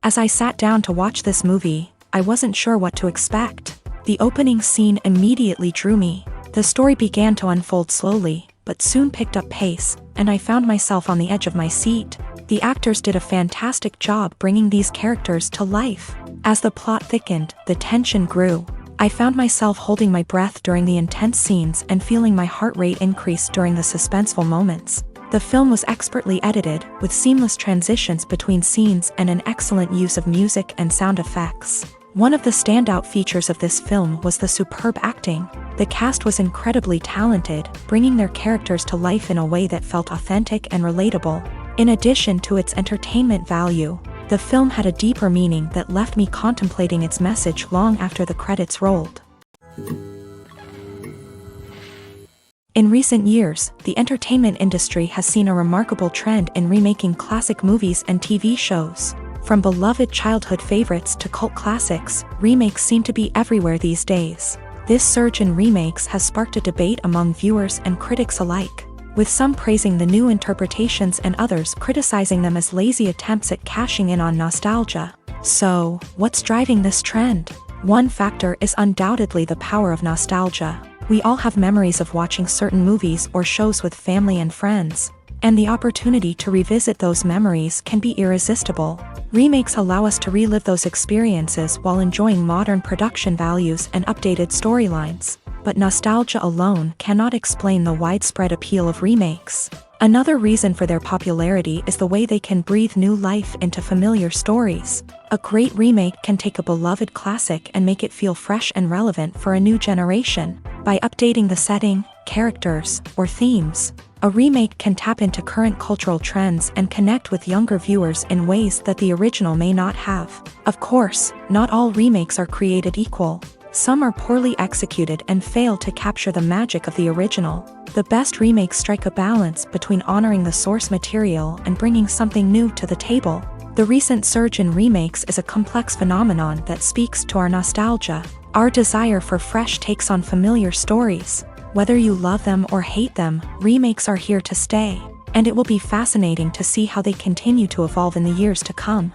As I sat down to watch this movie, I wasn't sure what to expect. The opening scene immediately drew me. The story began to unfold slowly, but soon picked up pace, and I found myself on the edge of my seat. The actors did a fantastic job bringing these characters to life. As the plot thickened, the tension grew. I found myself holding my breath during the intense scenes and feeling my heart rate increase during the suspenseful moments. The film was expertly edited, with seamless transitions between scenes and an excellent use of music and sound effects. One of the standout features of this film was the superb acting. The cast was incredibly talented, bringing their characters to life in a way that felt authentic and relatable. In addition to its entertainment value, the film had a deeper meaning that left me contemplating its message long after the credits rolled. In recent years, the entertainment industry has seen a remarkable trend in remaking classic movies and TV shows. From beloved childhood favorites to cult classics, remakes seem to be everywhere these days. This surge in remakes has sparked a debate among viewers and critics alike, with some praising the new interpretations and others criticizing them as lazy attempts at cashing in on nostalgia. So, what's driving this trend? One factor is undoubtedly the power of nostalgia. We all have memories of watching certain movies or shows with family and friends, and the opportunity to revisit those memories can be irresistible. Remakes allow us to relive those experiences while enjoying modern production values and updated storylines. But nostalgia alone cannot explain the widespread appeal of remakes. Another reason for their popularity is the way they can breathe new life into familiar stories. A great remake can take a beloved classic and make it feel fresh and relevant for a new generation. By updating the setting, characters, or themes, a remake can tap into current cultural trends and connect with younger viewers in ways that the original may not have. Of course, not all remakes are created equal. Some are poorly executed and fail to capture the magic of the original. The best remakes strike a balance between honoring the source material and bringing something new to the table. The recent surge in remakes is a complex phenomenon that speaks to our nostalgia, our desire for fresh takes on familiar stories. Whether you love them or hate them, remakes are here to stay, and it will be fascinating to see how they continue to evolve in the years to come.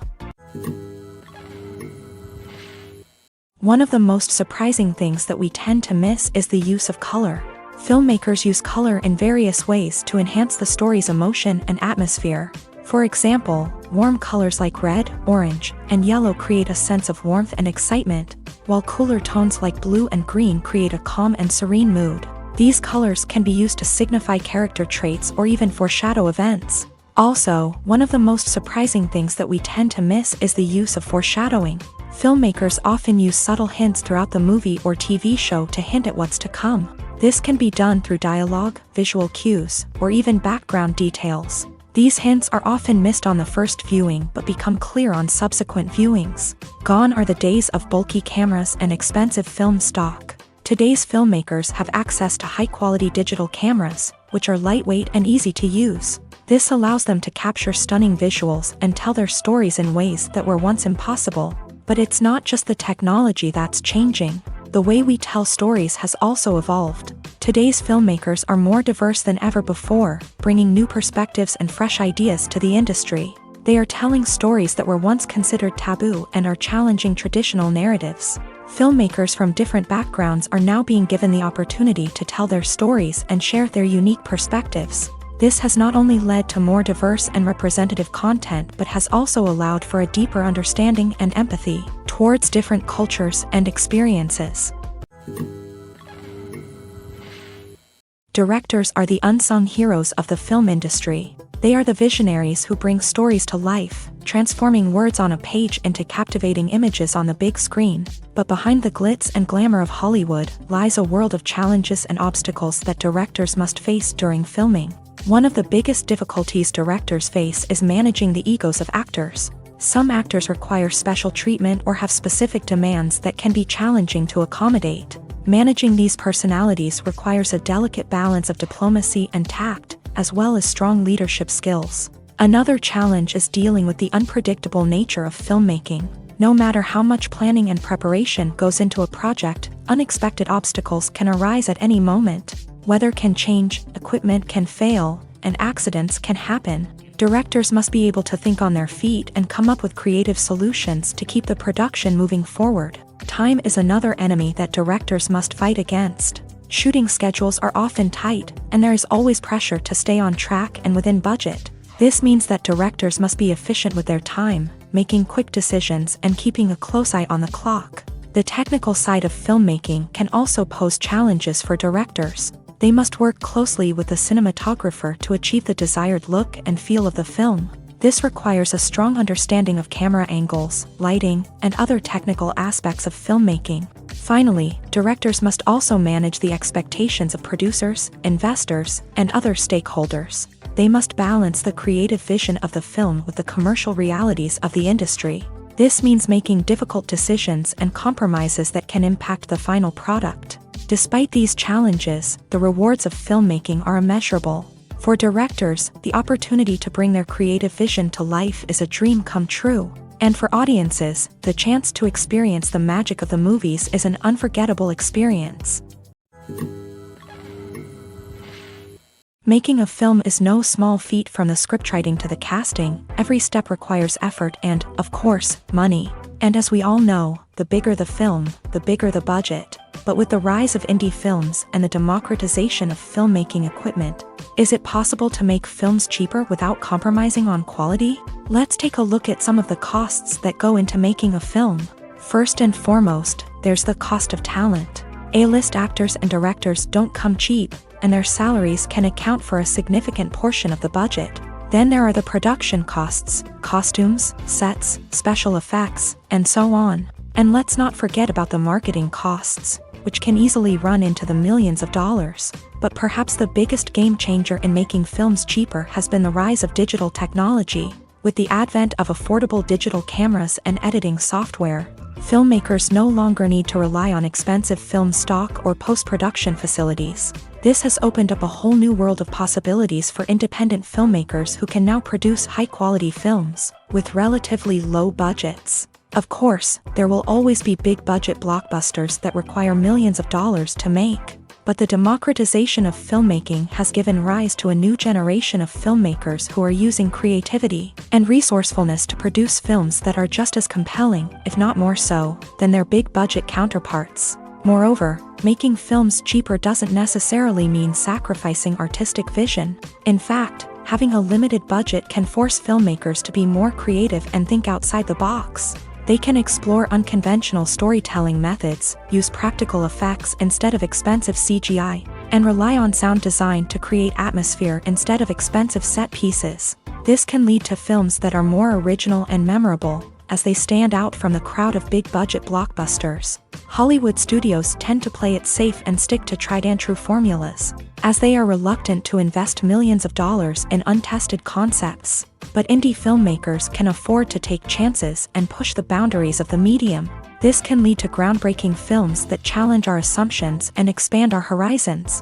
One of the most surprising things that we tend to miss is the use of color. Filmmakers use color in various ways to enhance the story's emotion and atmosphere. For example, warm colors like red, orange, and yellow create a sense of warmth and excitement, while cooler tones like blue and green create a calm and serene mood. These colors can be used to signify character traits or even foreshadow events. Also, one of the most surprising things that we tend to miss is the use of foreshadowing. Filmmakers often use subtle hints throughout the movie or TV show to hint at what's to come. This can be done through dialogue, visual cues, or even background details. These hints are often missed on the first viewing but become clear on subsequent viewings. Gone are the days of bulky cameras and expensive film stock. Today's filmmakers have access to high-quality digital cameras, which are lightweight and easy to use. This allows them to capture stunning visuals and tell their stories in ways that were once impossible. But it's not just the technology that's changing. The way we tell stories has also evolved. Today's filmmakers are more diverse than ever before, bringing new perspectives and fresh ideas to the industry. They are telling stories that were once considered taboo and are challenging traditional narratives. Filmmakers from different backgrounds are now being given the opportunity to tell their stories and share their unique perspectives. This has not only led to more diverse and representative content but has also allowed for a deeper understanding and empathy towards different cultures and experiences. Directors are the unsung heroes of the film industry. They are the visionaries who bring stories to life, transforming words on a page into captivating images on the big screen. But behind the glitz and glamour of Hollywood lies a world of challenges and obstacles that directors must face during filming. One of the biggest difficulties directors face is managing the egos of actors. Some actors require special treatment or have specific demands that can be challenging to accommodate. Managing these personalities requires a delicate balance of diplomacy and tact, as well as strong leadership skills. Another challenge is dealing with the unpredictable nature of filmmaking. No matter how much planning and preparation goes into a project, unexpected obstacles can arise at any moment. Weather can change, equipment can fail, and accidents can happen. Directors must be able to think on their feet and come up with creative solutions to keep the production moving forward. Time is another enemy that directors must fight against. Shooting schedules are often tight, and there is always pressure to stay on track and within budget. This means that directors must be efficient with their time, making quick decisions and keeping a close eye on the clock. The technical side of filmmaking can also pose challenges for directors. They must work closely with the cinematographer to achieve the desired look and feel of the film. This requires a strong understanding of camera angles, lighting, and other technical aspects of filmmaking. Finally, directors must also manage the expectations of producers, investors, and other stakeholders. They must balance the creative vision of the film with the commercial realities of the industry. This means making difficult decisions and compromises that can impact the final product. Despite these challenges, the rewards of filmmaking are immeasurable. For directors, the opportunity to bring their creative vision to life is a dream come true. And for audiences, the chance to experience the magic of the movies is an unforgettable experience. Making a film is no small feat. From the scriptwriting to the casting, every step requires effort and, of course, money. And as we all know, the bigger the film, the bigger the budget. But with the rise of indie films and the democratization of filmmaking equipment, is it possible to make films cheaper without compromising on quality? Let's take a look at some of the costs that go into making a film. First and foremost, there's the cost of talent. A-list actors and directors don't come cheap, and their salaries can account for a significant portion of the budget. Then there are the production costs, costumes, sets, special effects, and so on. And let's not forget about the marketing costs, which can easily run into the millions of dollars. But perhaps the biggest game changer in making films cheaper has been the rise of digital technology. With the advent of affordable digital cameras and editing software, filmmakers no longer need to rely on expensive film stock or post-production facilities. This has opened up a whole new world of possibilities for independent filmmakers who can now produce high-quality films with relatively low budgets. Of course, there will always be big-budget blockbusters that require millions of dollars to make. But the democratization of filmmaking has given rise to a new generation of filmmakers who are using creativity and resourcefulness to produce films that are just as compelling, if not more so, than their big-budget counterparts. Moreover, making films cheaper doesn't necessarily mean sacrificing artistic vision. In fact, having a limited budget can force filmmakers to be more creative and think outside the box. They can explore unconventional storytelling methods, use practical effects instead of expensive CGI, and rely on sound design to create atmosphere instead of expensive set pieces. This can lead to films that are more original and memorable, as they stand out from the crowd of big-budget blockbusters. Hollywood studios tend to play it safe and stick to tried-and-true formulas, as they are reluctant to invest millions of dollars in untested concepts. But indie filmmakers can afford to take chances and push the boundaries of the medium. This can lead to groundbreaking films that challenge our assumptions and expand our horizons.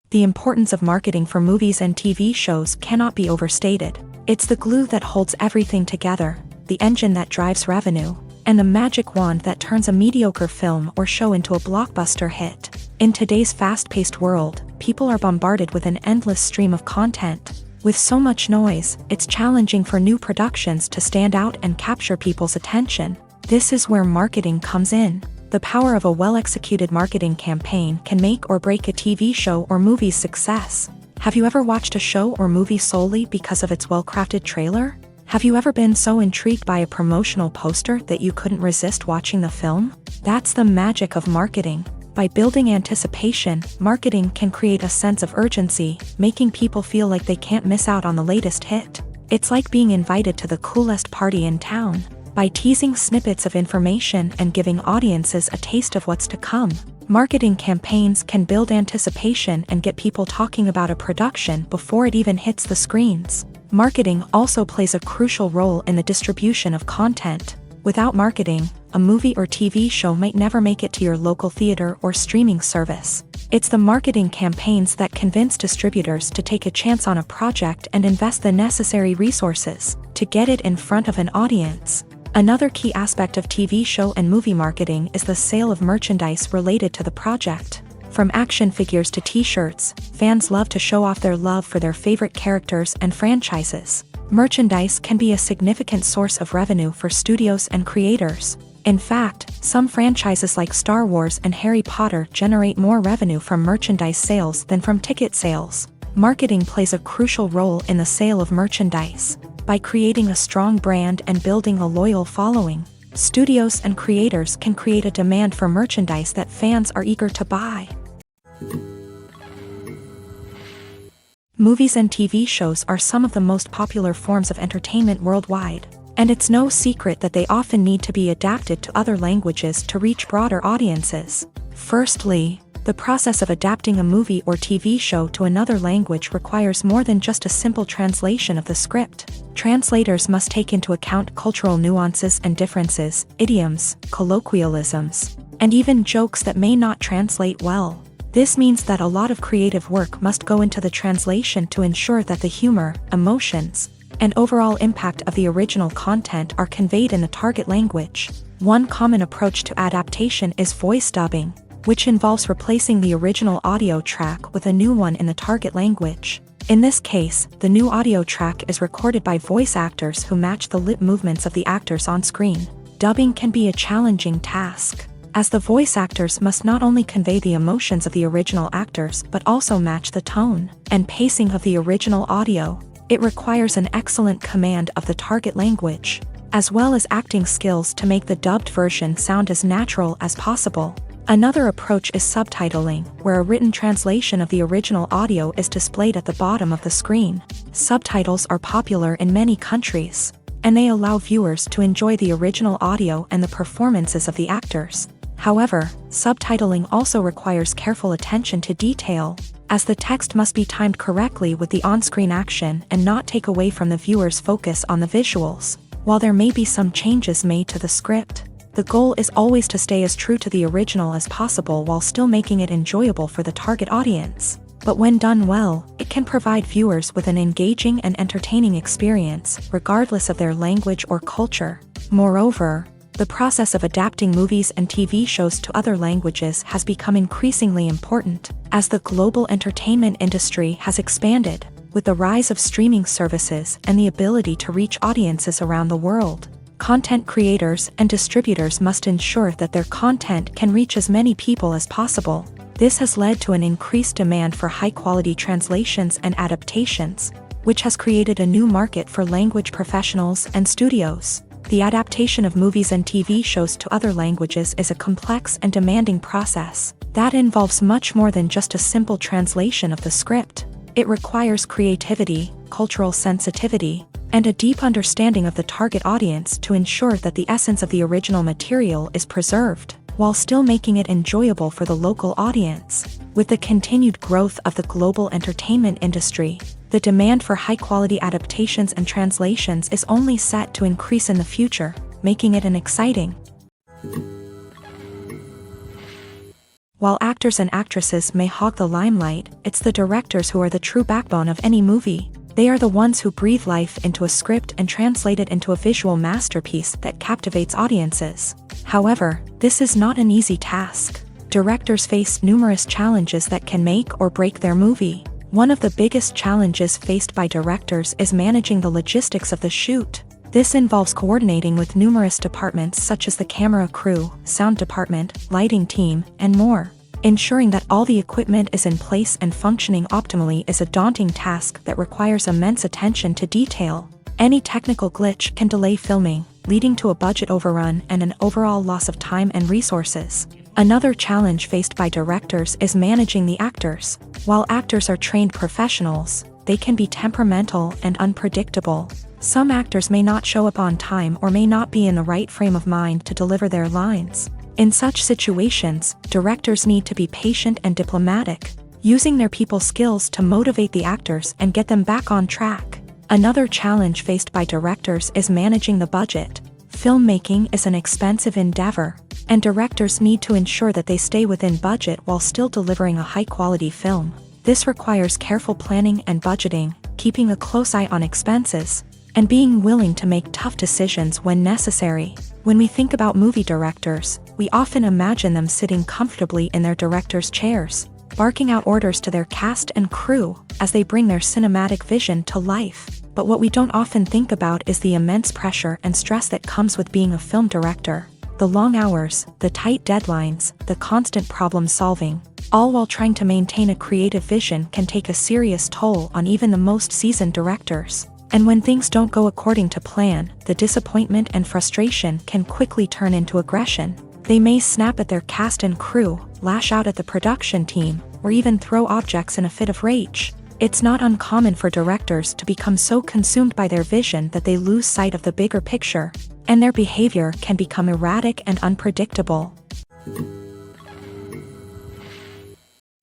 The importance of marketing for movies and TV shows cannot be overstated. It's the glue that holds everything together, the engine that drives revenue, and the magic wand that turns a mediocre film or show into a blockbuster hit. In today's fast-paced world, people are bombarded with an endless stream of content. With so much noise, it's challenging for new productions to stand out and capture people's attention. This is where marketing comes in. The power of a well-executed marketing campaign can make or break a TV show or movie's success. Have you ever watched a show or movie solely because of its well-crafted trailer? Have you ever been so intrigued by a promotional poster that you couldn't resist watching the film? That's the magic of marketing. By building anticipation, marketing can create a sense of urgency, making people feel like they can't miss out on the latest hit. It's like being invited to the coolest party in town. By teasing snippets of information and giving audiences a taste of what's to come, marketing campaigns can build anticipation and get people talking about a production before it even hits the screens. Marketing also plays a crucial role in the distribution of content. Without marketing, a movie or TV show might never make it to your local theater or streaming service. It's the marketing campaigns that convince distributors to take a chance on a project and invest the necessary resources to get it in front of an audience. Another key aspect of TV show and movie marketing is the sale of merchandise related to the project. From action figures to t-shirts, fans love to show off their love for their favorite characters and franchises. Merchandise can be a significant source of revenue for studios and creators. In fact, some franchises like Star Wars and Harry Potter generate more revenue from merchandise sales than from ticket sales. Marketing plays a crucial role in the sale of merchandise. By creating a strong brand and building a loyal following, studios and creators can create a demand for merchandise that fans are eager to buy. Movies and TV shows are some of the most popular forms of entertainment worldwide, and it's no secret that they often need to be adapted to other languages to reach broader audiences. Firstly, the process of adapting a movie or TV show to another language requires more than just a simple translation of the script. Translators must take into account cultural nuances and differences, idioms, colloquialisms, and even jokes that may not translate well. This means that a lot of creative work must go into the translation to ensure that the humor, emotions, and overall impact of the original content are conveyed in the target language. One common approach to adaptation is voice dubbing, which involves replacing the original audio track with a new one in the target language. In this case, the new audio track is recorded by voice actors who match the lip movements of the actors on screen. Dubbing can be a challenging task, as the voice actors must not only convey the emotions of the original actors but also match the tone and pacing of the original audio. It requires an excellent command of the target language, as well as acting skills to make the dubbed version sound as natural as possible. Another approach is subtitling, where a written translation of the original audio is displayed at the bottom of the screen. Subtitles are popular in many countries, and they allow viewers to enjoy the original audio and the performances of the actors. However, subtitling also requires careful attention to detail, as the text must be timed correctly with the on-screen action and not take away from the viewer's focus on the visuals. While there may be some changes made to the script, the goal is always to stay as true to the original as possible while still making it enjoyable for the target audience. But when done well, it can provide viewers with an engaging and entertaining experience, regardless of their language or culture. Moreover, the process of adapting movies and TV shows to other languages has become increasingly important, as the global entertainment industry has expanded, with the rise of streaming services and the ability to reach audiences around the world. Content creators and distributors must ensure that their content can reach as many people as possible. This has led to an increased demand for high-quality translations and adaptations, which has created a new market for language professionals and studios. The adaptation of movies and TV shows to other languages is a complex and demanding process that involves much more than just a simple translation of the script. It requires creativity, cultural sensitivity, and a deep understanding of the target audience to ensure that the essence of the original material is preserved, while still making it enjoyable for the local audience. With the continued growth of the global entertainment industry, the demand for high-quality adaptations and translations is only set to increase in the future, making it an exciting. While actors and actresses may hog the limelight, it's the directors who are the true backbone of any movie. They are the ones who breathe life into a script and translate it into a visual masterpiece that captivates audiences. However, this is not an easy task. Directors face numerous challenges that can make or break their movie. One of the biggest challenges faced by directors is managing the logistics of the shoot. This involves coordinating with numerous departments such as the camera crew, sound department, lighting team, and more. Ensuring that all the equipment is in place and functioning optimally is a daunting task that requires immense attention to detail. Any technical glitch can delay filming, leading to a budget overrun and an overall loss of time and resources. Another challenge faced by directors is managing the actors. While actors are trained professionals, they can be temperamental and unpredictable. Some actors may not show up on time or may not be in the right frame of mind to deliver their lines. In such situations, directors need to be patient and diplomatic, using their people skills to motivate the actors and get them back on track. Another challenge faced by directors is managing the budget. Filmmaking is an expensive endeavor, and directors need to ensure that they stay within budget while still delivering a high-quality film. This requires careful planning and budgeting, keeping a close eye on expenses, and being willing to make tough decisions when necessary. When we think about movie directors, we often imagine them sitting comfortably in their director's chairs, barking out orders to their cast and crew as they bring their cinematic vision to life. But what we don't often think about is the immense pressure and stress that comes with being a film director. The long hours, the tight deadlines, the constant problem solving, all while trying to maintain a creative vision can take a serious toll on even the most seasoned directors. And when things don't go according to plan, the disappointment and frustration can quickly turn into aggression. They may snap at their cast and crew, lash out at the production team, or even throw objects in a fit of rage. It's not uncommon for directors to become so consumed by their vision that they lose sight of the bigger picture, and their behavior can become erratic and unpredictable.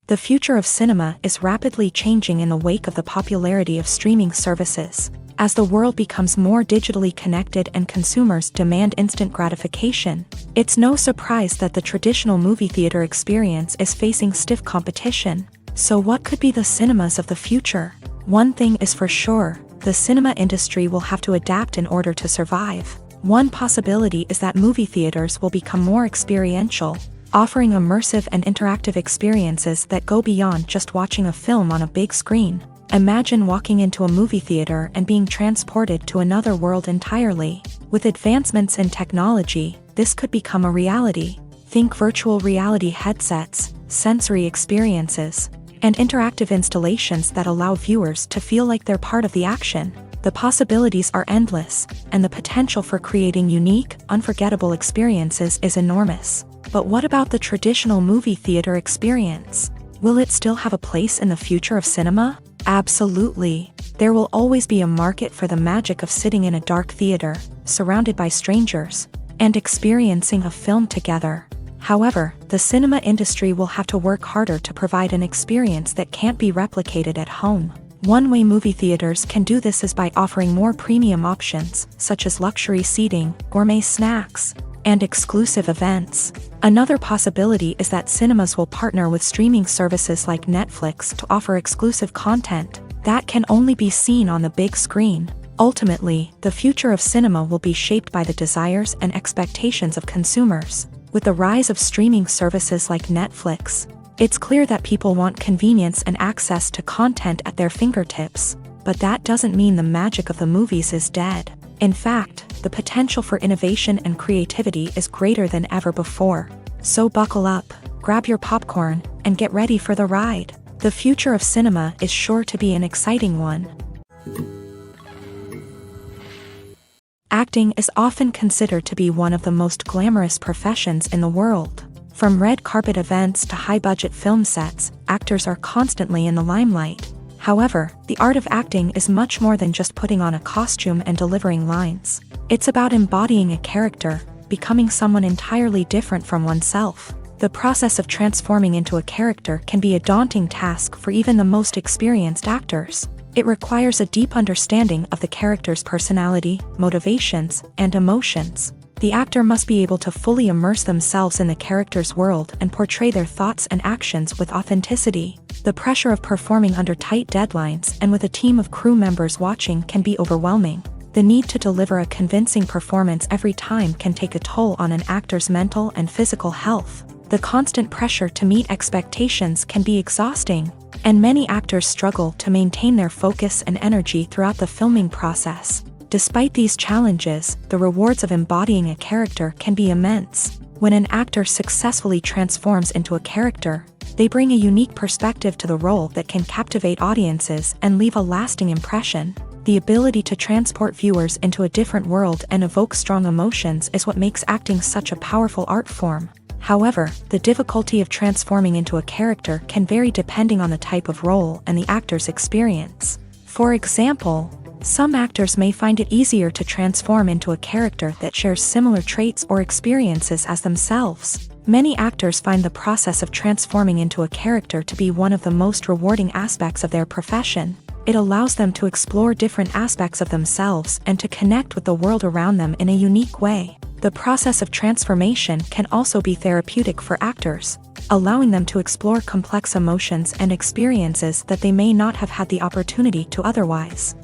The future of cinema is rapidly changing in the wake of the popularity of streaming services. As the world becomes more digitally connected and consumers demand instant gratification, it's no surprise that the traditional movie theater experience is facing stiff competition. So what could be the cinemas of the future? One thing is for sure, the cinema industry will have to adapt in order to survive. One possibility is that movie theaters will become more experiential, offering immersive and interactive experiences that go beyond just watching a film on a big screen. Imagine walking into a movie theater and being transported to another world entirely. With advancements in technology, this could become a reality. Think virtual reality headsets, sensory experiences, and interactive installations that allow viewers to feel like they're part of the action. The possibilities are endless, and the potential for creating unique, unforgettable experiences is enormous. But what about the traditional movie theater experience? Will it still have a place in the future of cinema? Absolutely. There will always be a market for the magic of sitting in a dark theater, surrounded by strangers, and experiencing a film together. However, the cinema industry will have to work harder to provide an experience that can't be replicated at home. One way movie theaters can do this is by offering more premium options, such as luxury seating, gourmet snacks, and exclusive events. Another possibility is that cinemas will partner with streaming services like Netflix to offer exclusive content that can only be seen on the big screen. Ultimately, the future of cinema will be shaped by the desires and expectations of consumers. With the rise of streaming services like Netflix, it's clear that people want convenience and access to content at their fingertips. But that doesn't mean the magic of the movies is dead. In fact, the potential for innovation and creativity is greater than ever before. So buckle up, grab your popcorn, and get ready for the ride. The future of cinema is sure to be an exciting one. Acting is often considered to be one of the most glamorous professions in the world. From red carpet events to high-budget film sets, actors are constantly in the limelight. However, the art of acting is much more than just putting on a costume and delivering lines. It's about embodying a character, becoming someone entirely different from oneself. The process of transforming into a character can be a daunting task for even the most experienced actors. It requires a deep understanding of the character's personality, motivations, and emotions. The actor must be able to fully immerse themselves in the character's world and portray their thoughts and actions with authenticity. The pressure of performing under tight deadlines and with a team of crew members watching can be overwhelming. The need to deliver a convincing performance every time can take a toll on an actor's mental and physical health. The constant pressure to meet expectations can be exhausting, and many actors struggle to maintain their focus and energy throughout the filming process. Despite these challenges, the rewards of embodying a character can be immense. When an actor successfully transforms into a character, they bring a unique perspective to the role that can captivate audiences and leave a lasting impression. The ability to transport viewers into a different world and evoke strong emotions is what makes acting such a powerful art form. However, the difficulty of transforming into a character can vary depending on the type of role and the actor's experience. For example, some actors may find it easier to transform into a character that shares similar traits or experiences as themselves. Many actors find the process of transforming into a character to be one of the most rewarding aspects of their profession. It allows them to explore different aspects of themselves and to connect with the world around them in a unique way. The process of transformation can also be therapeutic for actors, allowing them to explore complex emotions and experiences that they may not have had the opportunity to otherwise.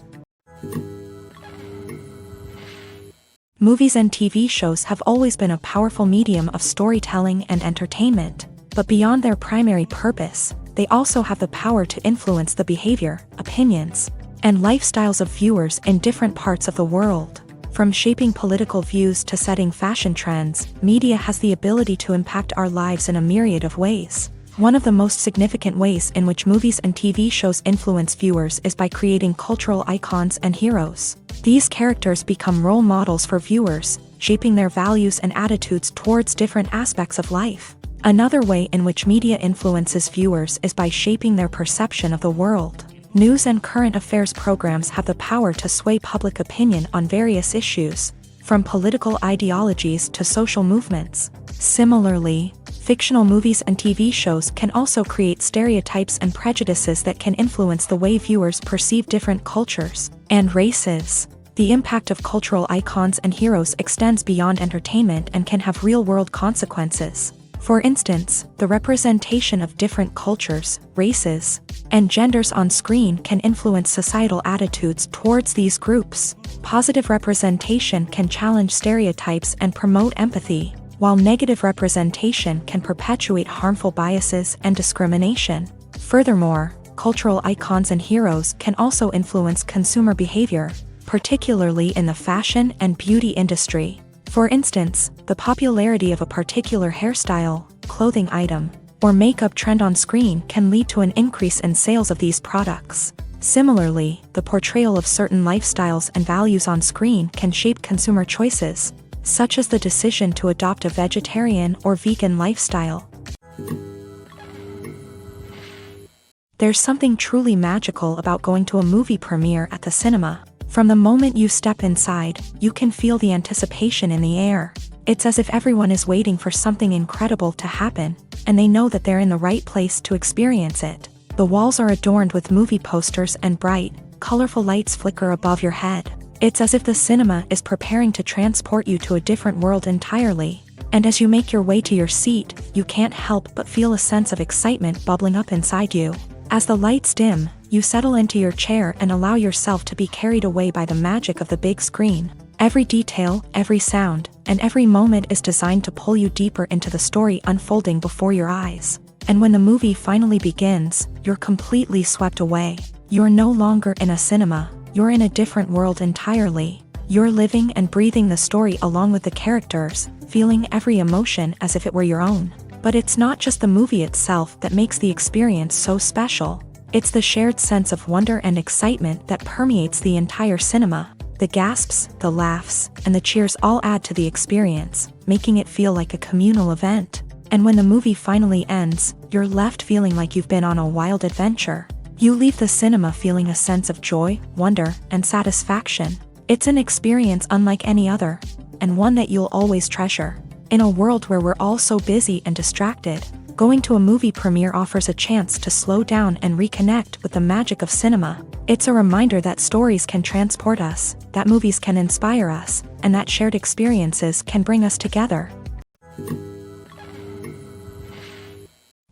Movies and TV shows have always been a powerful medium of storytelling and entertainment, but beyond their primary purpose, they also have the power to influence the behavior, opinions, and lifestyles of viewers in different parts of the world. From shaping political views to setting fashion trends, media has the ability to impact our lives in a myriad of ways. One of the most significant ways in which movies and TV shows influence viewers is by creating cultural icons and heroes. These characters become role models for viewers, shaping their values and attitudes towards different aspects of life. Another way in which media influences viewers is by shaping their perception of the world. News and current affairs programs have the power to sway public opinion on various issues, from political ideologies to social movements. Similarly, fictional movies and TV shows can also create stereotypes and prejudices that can influence the way viewers perceive different cultures and races. The impact of cultural icons and heroes extends beyond entertainment and can have real-world consequences. For instance, the representation of different cultures, races, and genders on screen can influence societal attitudes towards these groups. Positive representation can challenge stereotypes and promote empathy, while negative representation can perpetuate harmful biases and discrimination. Furthermore, cultural icons and heroes can also influence consumer behavior, particularly in the fashion and beauty industry. For instance, the popularity of a particular hairstyle, clothing item, or makeup trend on screen can lead to an increase in sales of these products. Similarly, the portrayal of certain lifestyles and values on screen can shape consumer choices, such as the decision to adopt a vegetarian or vegan lifestyle. There's something truly magical about going to a movie premiere at the cinema. From the moment you step inside, you can feel the anticipation in the air. It's as if everyone is waiting for something incredible to happen, and they know that they're in the right place to experience it. The walls are adorned with movie posters and bright, colorful lights flicker above your head. It's as if the cinema is preparing to transport you to a different world entirely. And as you make your way to your seat, you can't help but feel a sense of excitement bubbling up inside you. As the lights dim, you settle into your chair and allow yourself to be carried away by the magic of the big screen. Every detail, every sound, and every moment is designed to pull you deeper into the story unfolding before your eyes. And when the movie finally begins, you're completely swept away. You're no longer in a cinema, you're in a different world entirely. You're living and breathing the story along with the characters, feeling every emotion as if it were your own. But it's not just the movie itself that makes the experience so special. It's the shared sense of wonder and excitement that permeates the entire cinema. The gasps, the laughs, and the cheers all add to the experience, making it feel like a communal event. And when the movie finally ends, you're left feeling like you've been on a wild adventure. You leave the cinema feeling a sense of joy, wonder, and satisfaction. It's an experience unlike any other, and one that you'll always treasure. In a world where we're all so busy and distracted, going to a movie premiere offers a chance to slow down and reconnect with the magic of cinema. It's a reminder that stories can transport us, that movies can inspire us, and that shared experiences can bring us together.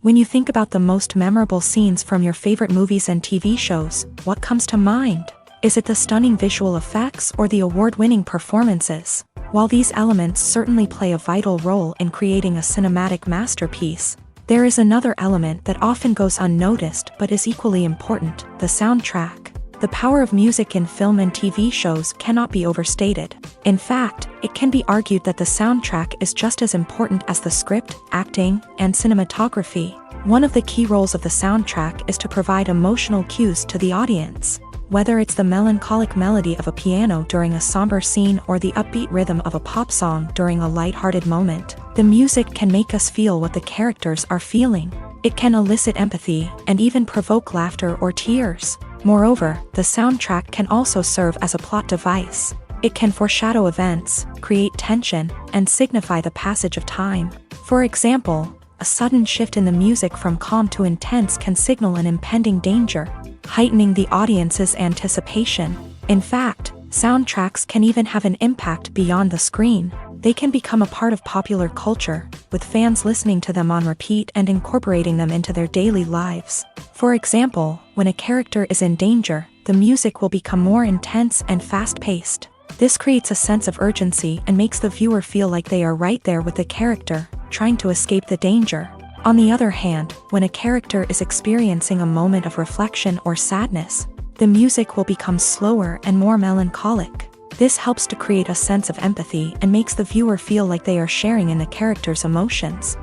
When you think about the most memorable scenes from your favorite movies and TV shows, what comes to mind? Is it the stunning visual effects or the award-winning performances? While these elements certainly play a vital role in creating a cinematic masterpiece, there is another element that often goes unnoticed but is equally important: the soundtrack. The power of music in film and TV shows cannot be overstated. In fact, it can be argued that the soundtrack is just as important as the script, acting, and cinematography. One of the key roles of the soundtrack is to provide emotional cues to the audience. Whether it's the melancholic melody of a piano during a somber scene or the upbeat rhythm of a pop song during a light-hearted moment, the music can make us feel what the characters are feeling. It can elicit empathy and even provoke laughter or tears. Moreover, the soundtrack can also serve as a plot device. It can foreshadow events, create tension, and signify the passage of time. For example, a sudden shift in the music from calm to intense can signal an impending danger, heightening the audience's anticipation. In fact, soundtracks can even have an impact beyond the screen. They can become a part of popular culture, with fans listening to them on repeat and incorporating them into their daily lives. For example, when a character is in danger, the music will become more intense and fast-paced. This creates a sense of urgency and makes the viewer feel like they are right there with the character, trying to escape the danger. On the other hand, when a character is experiencing a moment of reflection or sadness, the music will become slower and more melancholic. This helps to create a sense of empathy and makes the viewer feel like they are sharing in the character's emotions.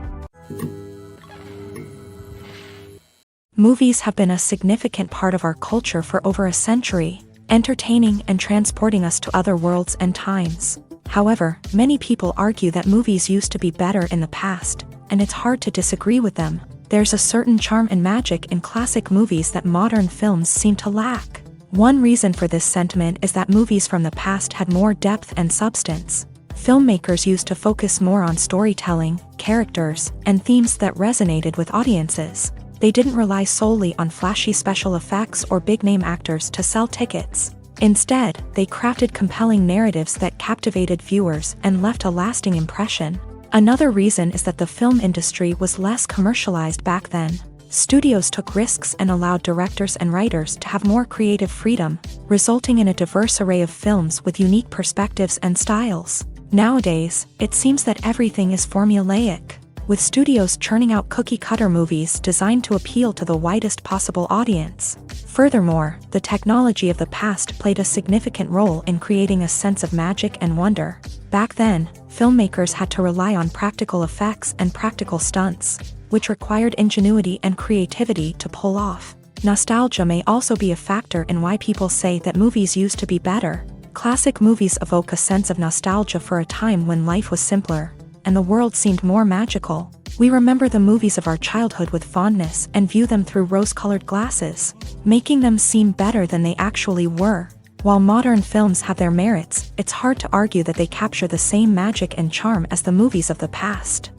Movies have been a significant part of our culture for over a century, entertaining and transporting us to other worlds and times. However, many people argue that movies used to be better in the past, and it's hard to disagree with them. There's a certain charm and magic in classic movies that modern films seem to lack. One reason for this sentiment is that movies from the past had more depth and substance. Filmmakers used to focus more on storytelling, characters, and themes that resonated with audiences. They didn't rely solely on flashy special effects or big-name actors to sell tickets. Instead, they crafted compelling narratives that captivated viewers and left a lasting impression. Another reason is that the film industry was less commercialized back then. Studios took risks and allowed directors and writers to have more creative freedom, resulting in a diverse array of films with unique perspectives and styles. Nowadays, it seems that everything is formulaic, with studios churning out cookie-cutter movies designed to appeal to the widest possible audience. Furthermore, the technology of the past played a significant role in creating a sense of magic and wonder. Back then, filmmakers had to rely on practical effects and practical stunts, which required ingenuity and creativity to pull off. Nostalgia may also be a factor in why people say that movies used to be better. Classic movies evoke a sense of nostalgia for a time when life was simpler, and the world seemed more magical. We remember the movies of our childhood with fondness and view them through rose-colored glasses, making them seem better than they actually were. While modern films have their merits, it's hard to argue that they capture the same magic and charm as the movies of the past.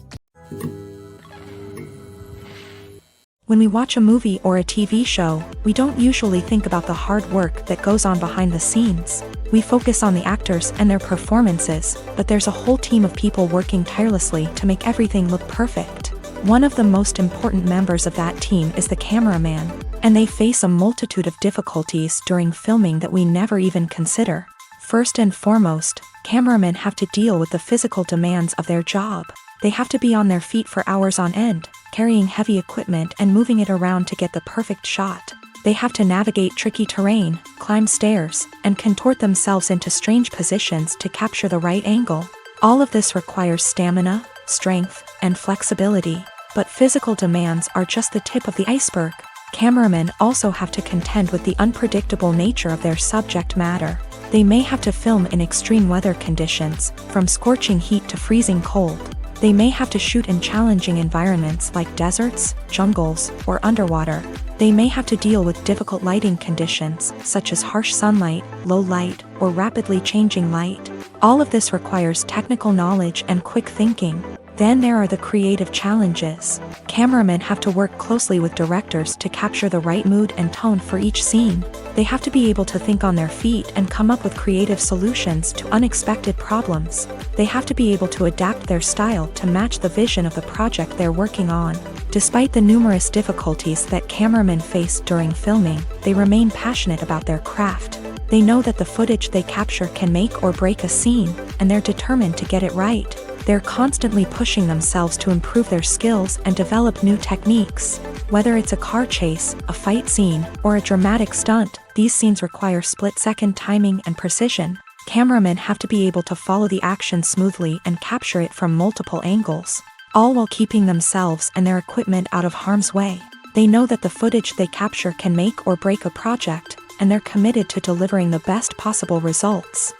When we watch a movie or a TV show, we don't usually think about the hard work that goes on behind the scenes. We focus on the actors and their performances, but there's a whole team of people working tirelessly to make everything look perfect. One of the most important members of that team is the cameraman, and they face a multitude of difficulties during filming that we never even consider. First and foremost, cameramen have to deal with the physical demands of their job. They have to be on their feet for hours on end, carrying heavy equipment and moving it around to get the perfect shot. They have to navigate tricky terrain, climb stairs, and contort themselves into strange positions to capture the right angle. All of this requires stamina, strength, and flexibility. But physical demands are just the tip of the iceberg. Cameramen also have to contend with the unpredictable nature of their subject matter. They may have to film in extreme weather conditions, from scorching heat to freezing cold. They may have to shoot in challenging environments like deserts, jungles, or underwater. They may have to deal with difficult lighting conditions, such as harsh sunlight, low light, or rapidly changing light. All of this requires technical knowledge and quick thinking. Then there are the creative challenges. Cameramen have to work closely with directors to capture the right mood and tone for each scene. They have to be able to think on their feet and come up with creative solutions to unexpected problems. They have to be able to adapt their style to match the vision of the project they're working on. Despite the numerous difficulties that cameramen face during filming, they remain passionate about their craft. They know that the footage they capture can make or break a scene, and they're determined to get it right. They're constantly pushing themselves to improve their skills and develop new techniques. Whether it's a car chase, a fight scene, or a dramatic stunt, these scenes require split-second timing and precision. Cameramen have to be able to follow the action smoothly and capture it from multiple angles, all while keeping themselves and their equipment out of harm's way. They know that the footage they capture can make or break a project, and they're committed to delivering the best possible results.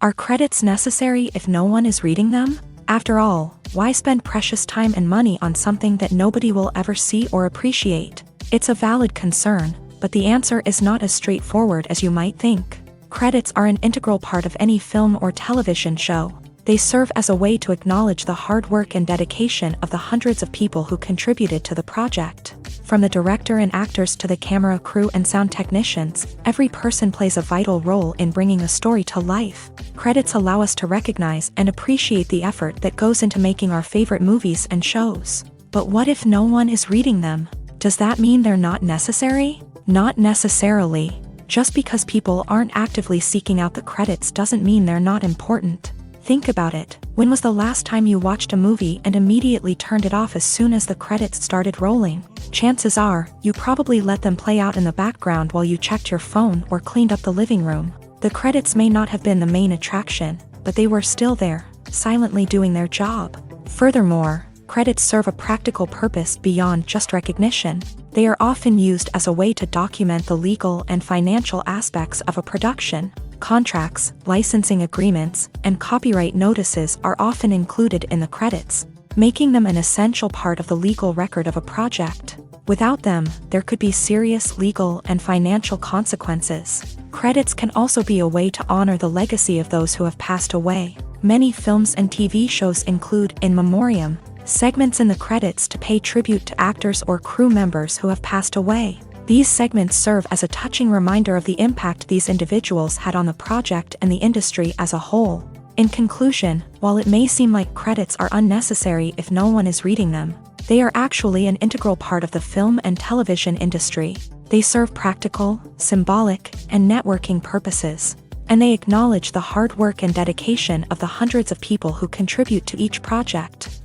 Are credits necessary if no one is reading them? After all, why spend precious time and money on something that nobody will ever see or appreciate? It's a valid concern, but the answer is not as straightforward as you might think. Credits are an integral part of any film or television show. They serve as a way to acknowledge the hard work and dedication of the hundreds of people who contributed to the project. From the director and actors to the camera crew and sound technicians, every person plays a vital role in bringing a story to life. Credits allow us to recognize and appreciate the effort that goes into making our favorite movies and shows. But what if no one is reading them? Does that mean they're not necessary? Not necessarily. Just because people aren't actively seeking out the credits doesn't mean they're not important. Think about it. When was the last time you watched a movie and immediately turned it off as soon as the credits started rolling? Chances are, you probably let them play out in the background while you checked your phone or cleaned up the living room. The credits may not have been the main attraction, but they were still there, silently doing their job. Furthermore, credits serve a practical purpose beyond just recognition. They are often used as a way to document the legal and financial aspects of a production. Contracts, licensing agreements, and copyright notices are often included in the credits, making them an essential part of the legal record of a project. Without them, there could be serious legal and financial consequences. Credits can also be a way to honor the legacy of those who have passed away. Many films and TV shows include in memoriam segments in the credits to pay tribute to actors or crew members who have passed away. These segments serve as a touching reminder of the impact these individuals had on the project and the industry as a whole. In conclusion, while it may seem like credits are unnecessary if no one is reading them, they are actually an integral part of the film and television industry. They serve practical, symbolic, and networking purposes, and they acknowledge the hard work and dedication of the hundreds of people who contribute to each project.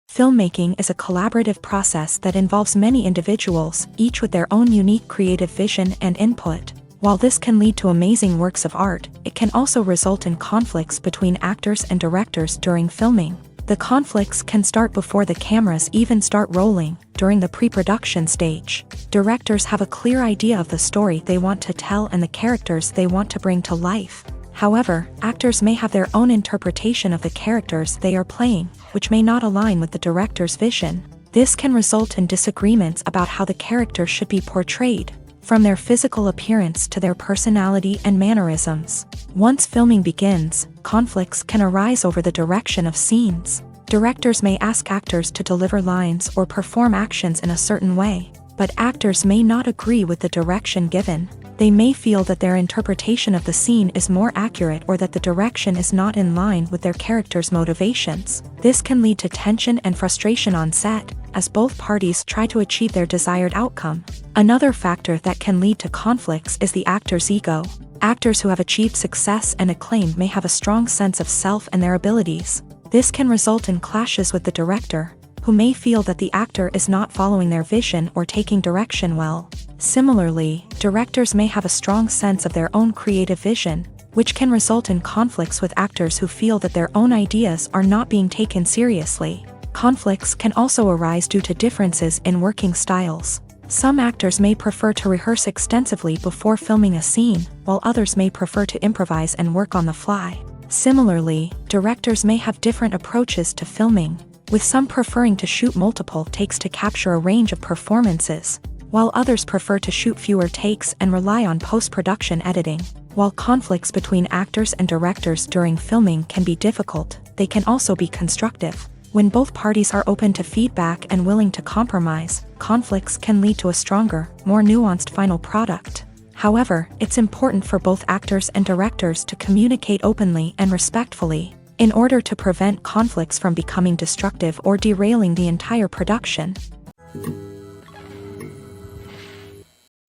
Filmmaking is a collaborative process that involves many individuals, each with their own unique creative vision and input. While this can lead to amazing works of art, it can also result in conflicts between actors and directors during filming. The conflicts can start before the cameras even start rolling, during the pre-production stage. Directors have a clear idea of the story they want to tell and the characters they want to bring to life. However, actors may have their own interpretation of the characters they are playing, which may not align with the director's vision. This can result in disagreements about how the character should be portrayed, from their physical appearance to their personality and mannerisms. Once filming begins, conflicts can arise over the direction of scenes. Directors may ask actors to deliver lines or perform actions in a certain way, but actors may not agree with the direction given. They may feel that their interpretation of the scene is more accurate or that the direction is not in line with their character's motivations. This can lead to tension and frustration on set, as both parties try to achieve their desired outcome. Another factor that can lead to conflicts is the actor's ego. Actors who have achieved success and acclaim may have a strong sense of self and their abilities. This can result in clashes with the director, who may feel that the actor is not following their vision or taking direction well. Similarly, directors may have a strong sense of their own creative vision, which can result in conflicts with actors who feel that their own ideas are not being taken seriously. Conflicts can also arise due to differences in working styles. Some actors may prefer to rehearse extensively before filming a scene, while others may prefer to improvise and work on the fly. Similarly, directors may have different approaches to filming, with some preferring to shoot multiple takes to capture a range of performances, while others prefer to shoot fewer takes and rely on post-production editing. While conflicts between actors and directors during filming can be difficult, they can also be constructive. When both parties are open to feedback and willing to compromise, conflicts can lead to a stronger, more nuanced final product. However, it's important for both actors and directors to communicate openly and respectfully, in order to prevent conflicts from becoming destructive or derailing the entire production.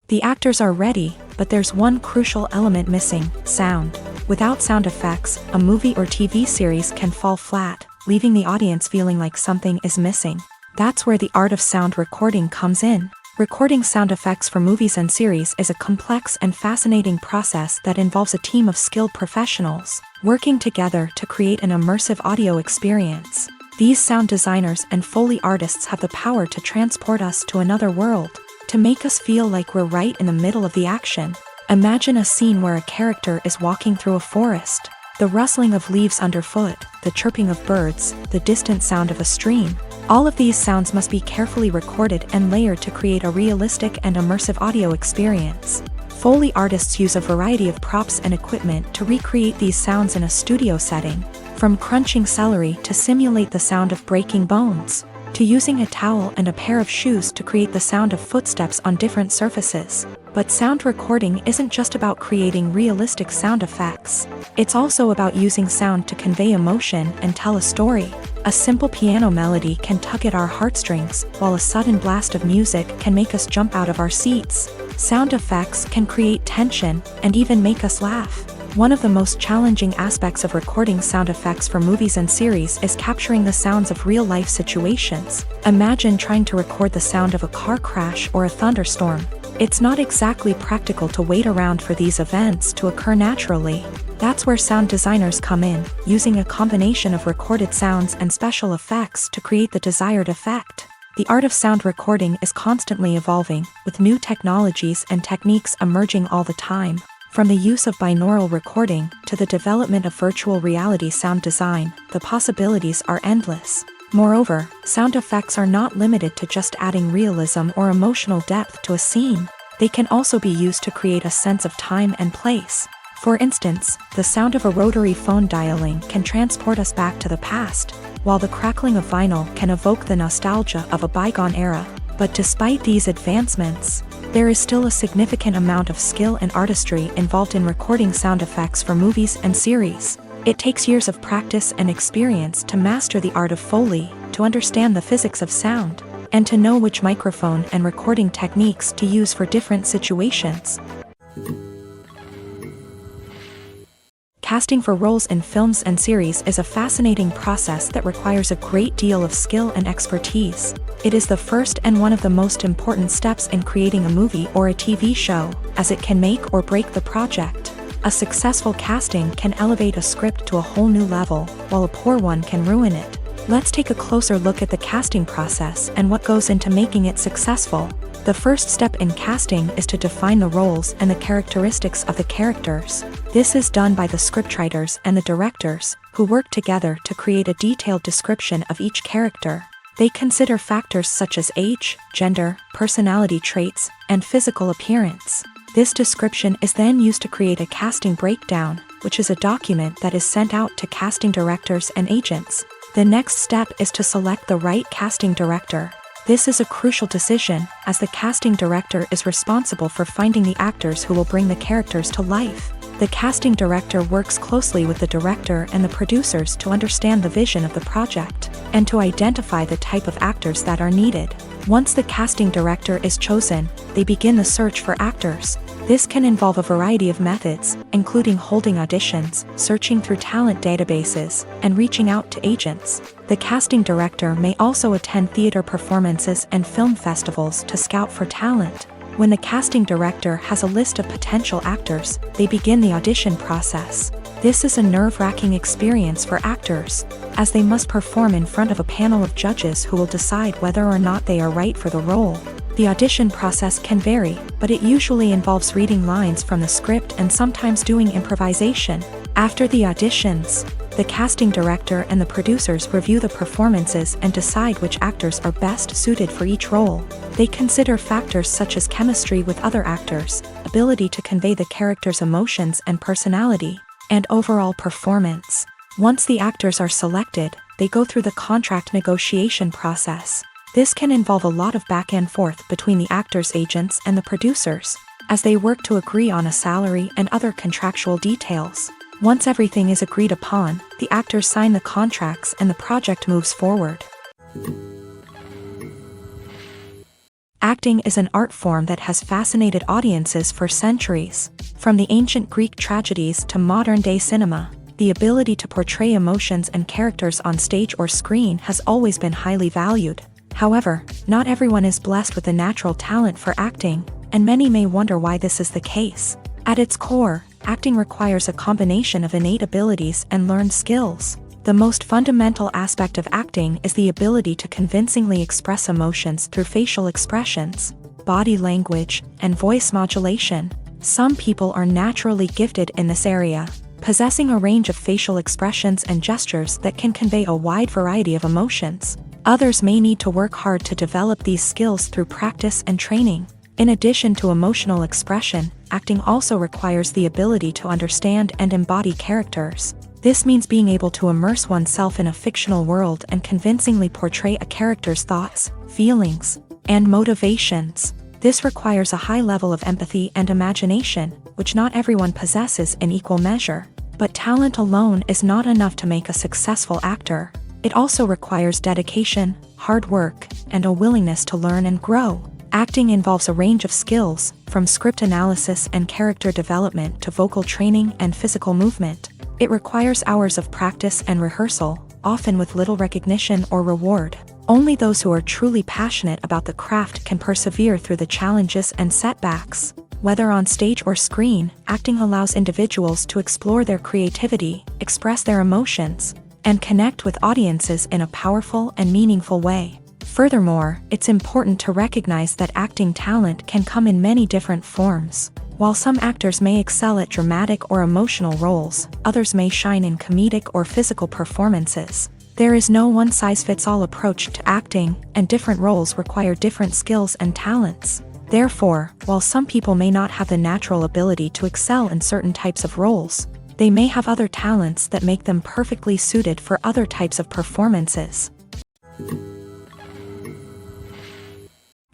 The actors are ready, but there's one crucial element missing: sound. Without sound effects, a movie or TV series can fall flat, leaving the audience feeling like something is missing. That's where the art of sound recording comes in. Recording sound effects for movies and series is a complex and fascinating process that involves a team of skilled professionals working together to create an immersive audio experience. These sound designers and Foley artists have the power to transport us to another world, to make us feel like we're right in the middle of the action. Imagine a scene where a character is walking through a forest. The rustling of leaves underfoot, the chirping of birds, the distant sound of a stream. All of these sounds must be carefully recorded and layered to create a realistic and immersive audio experience. Foley artists use a variety of props and equipment to recreate these sounds in a studio setting, from crunching celery to simulate the sound of breaking bones, to using a towel and a pair of shoes to create the sound of footsteps on different surfaces. But sound recording isn't just about creating realistic sound effects. It's also about using sound to convey emotion and tell a story. A simple piano melody can tug at our heartstrings, while a sudden blast of music can make us jump out of our seats. Sound effects can create tension and even make us laugh. One of the most challenging aspects of recording sound effects for movies and series is capturing the sounds of real-life situations. Imagine trying to record the sound of a car crash or a thunderstorm. It's not exactly practical to wait around for these events to occur naturally. That's where sound designers come in, using a combination of recorded sounds and special effects to create the desired effect. The art of sound recording is constantly evolving, with new technologies and techniques emerging all the time. From the use of binaural recording to the development of virtual reality sound design, the possibilities are endless. Moreover, sound effects are not limited to just adding realism or emotional depth to a scene. They can also be used to create a sense of time and place. For instance, the sound of a rotary phone dialing can transport us back to the past, while the crackling of vinyl can evoke the nostalgia of a bygone era. But despite these advancements, there is still a significant amount of skill and artistry involved in recording sound effects for movies and series. It takes years of practice and experience to master the art of Foley, to understand the physics of sound, and to know which microphone and recording techniques to use for different situations. Casting for roles in films and series is a fascinating process that requires a great deal of skill and expertise. It is the first and one of the most important steps in creating a movie or a TV show, as it can make or break the project. A successful casting can elevate a script to a whole new level, while a poor one can ruin it. Let's take a closer look at the casting process and what goes into making it successful. The first step in casting is to define the roles and the characteristics of the characters. This is done by the scriptwriters and the directors, who work together to create a detailed description of each character. They consider factors such as age, gender, personality traits, and physical appearance. This description is then used to create a casting breakdown, which is a document that is sent out to casting directors and agents. The next step is to select the right casting director. This is a crucial decision, as the casting director is responsible for finding the actors who will bring the characters to life. The casting director works closely with the director and the producers to understand the vision of the project, and to identify the type of actors that are needed. Once the casting director is chosen, they begin the search for actors. This can involve a variety of methods, including holding auditions, searching through talent databases, and reaching out to agents. The casting director may also attend theater performances and film festivals to scout for talent. When the casting director has a list of potential actors, they begin the audition process. This is a nerve-wracking experience for actors, as they must perform in front of a panel of judges who will decide whether or not they are right for the role. The audition process can vary, but it usually involves reading lines from the script and sometimes doing improvisation. After the auditions, the casting director and the producers review the performances and decide which actors are best suited for each role. They consider factors such as chemistry with other actors, ability to convey the character's emotions and personality, and overall performance. Once the actors are selected, they go through the contract negotiation process. This can involve a lot of back and forth between the actors' agents and the producers, as they work to agree on a salary and other contractual details. Once everything is agreed upon, the actors sign the contracts and the project moves forward. Acting is an art form that has fascinated audiences for centuries. From the ancient Greek tragedies to modern-day cinema, the ability to portray emotions and characters on stage or screen has always been highly valued. However, not everyone is blessed with a natural talent for acting, and many may wonder why this is the case. At its core, acting requires a combination of innate abilities and learned skills. The most fundamental aspect of acting is the ability to convincingly express emotions through facial expressions, body language, and voice modulation. Some people are naturally gifted in this area, possessing a range of facial expressions and gestures that can convey a wide variety of emotions. Others may need to work hard to develop these skills through practice and training. In addition to emotional expression, acting also requires the ability to understand and embody characters. This means being able to immerse oneself in a fictional world and convincingly portray a character's thoughts, feelings, and motivations. This requires a high level of empathy and imagination, which not everyone possesses in equal measure. But talent alone is not enough to make a successful actor. It also requires dedication, hard work, and a willingness to learn and grow. Acting involves a range of skills, from script analysis and character development to vocal training and physical movement. It requires hours of practice and rehearsal, often with little recognition or reward. Only those who are truly passionate about the craft can persevere through the challenges and setbacks. Whether on stage or screen, acting allows individuals to explore their creativity, express their emotions, and connect with audiences in a powerful and meaningful way. Furthermore, it's important to recognize that acting talent can come in many different forms. While some actors may excel at dramatic or emotional roles, others may shine in comedic or physical performances. There is no one-size-fits-all approach to acting, and different roles require different skills and talents. Therefore, while some people may not have the natural ability to excel in certain types of roles, they may have other talents that make them perfectly suited for other types of performances.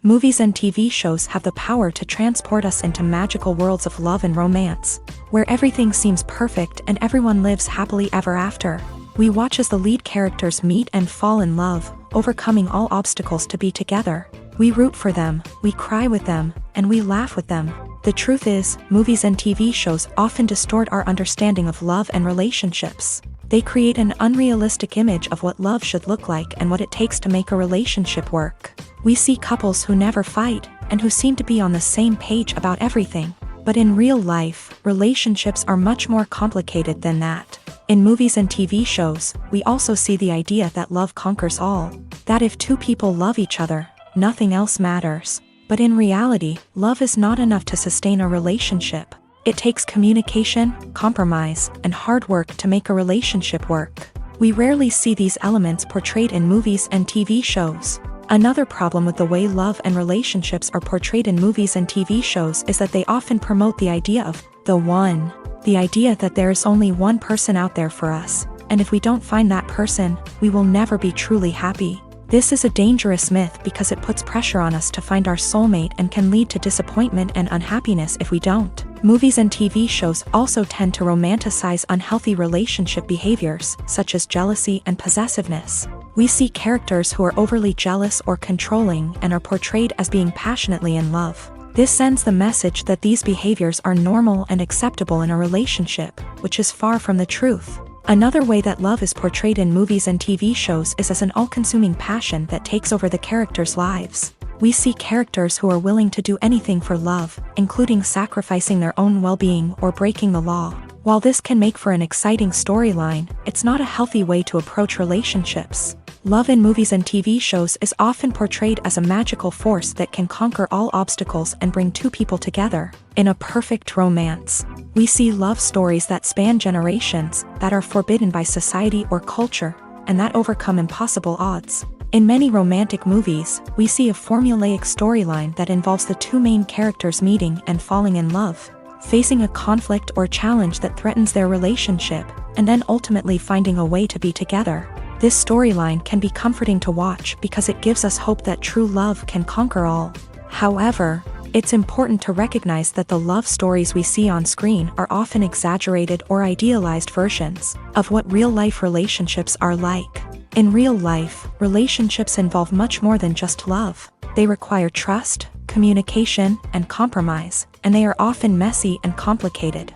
Movies and TV shows have the power to transport us into magical worlds of love and romance, where everything seems perfect and everyone lives happily ever after. We watch as the lead characters meet and fall in love, overcoming all obstacles to be together. We root for them, we cry with them, and we laugh with them. The truth is, movies and TV shows often distort our understanding of love and relationships. They create an unrealistic image of what love should look like and what it takes to make a relationship work. We see couples who never fight, and who seem to be on the same page about everything. But in real life, relationships are much more complicated than that. In movies and TV shows, we also see the idea that love conquers all. That if two people love each other, nothing else matters. But in reality, love is not enough to sustain a relationship. It takes communication, compromise, and hard work to make a relationship work. We rarely see these elements portrayed in movies and TV shows. Another problem with the way love and relationships are portrayed in movies and TV shows is that they often promote the idea of the one. The idea that there is only one person out there for us, and if we don't find that person, we will never be truly happy. This is a dangerous myth because it puts pressure on us to find our soulmate and can lead to disappointment and unhappiness if we don't. Movies and TV shows also tend to romanticize unhealthy relationship behaviors, such as jealousy and possessiveness. We see characters who are overly jealous or controlling and are portrayed as being passionately in love. This sends the message that these behaviors are normal and acceptable in a relationship, which is far from the truth. Another way that love is portrayed in movies and TV shows is as an all-consuming passion that takes over the characters' lives. We see characters who are willing to do anything for love, including sacrificing their own well-being or breaking the law. While this can make for an exciting storyline, it's not a healthy way to approach relationships. Love in movies and TV shows is often portrayed as a magical force that can conquer all obstacles and bring two people together in a perfect romance. We see love stories that span generations, that are forbidden by society or culture, and that overcome impossible odds. In many romantic movies, we see a formulaic storyline that involves the two main characters meeting and falling in love, facing a conflict or challenge that threatens their relationship, and then ultimately finding a way to be together. This storyline can be comforting to watch because it gives us hope that true love can conquer all. However, it's important to recognize that the love stories we see on screen are often exaggerated or idealized versions of what real-life relationships are like. In real life, relationships involve much more than just love. They require trust, communication, and compromise, and they are often messy and complicated.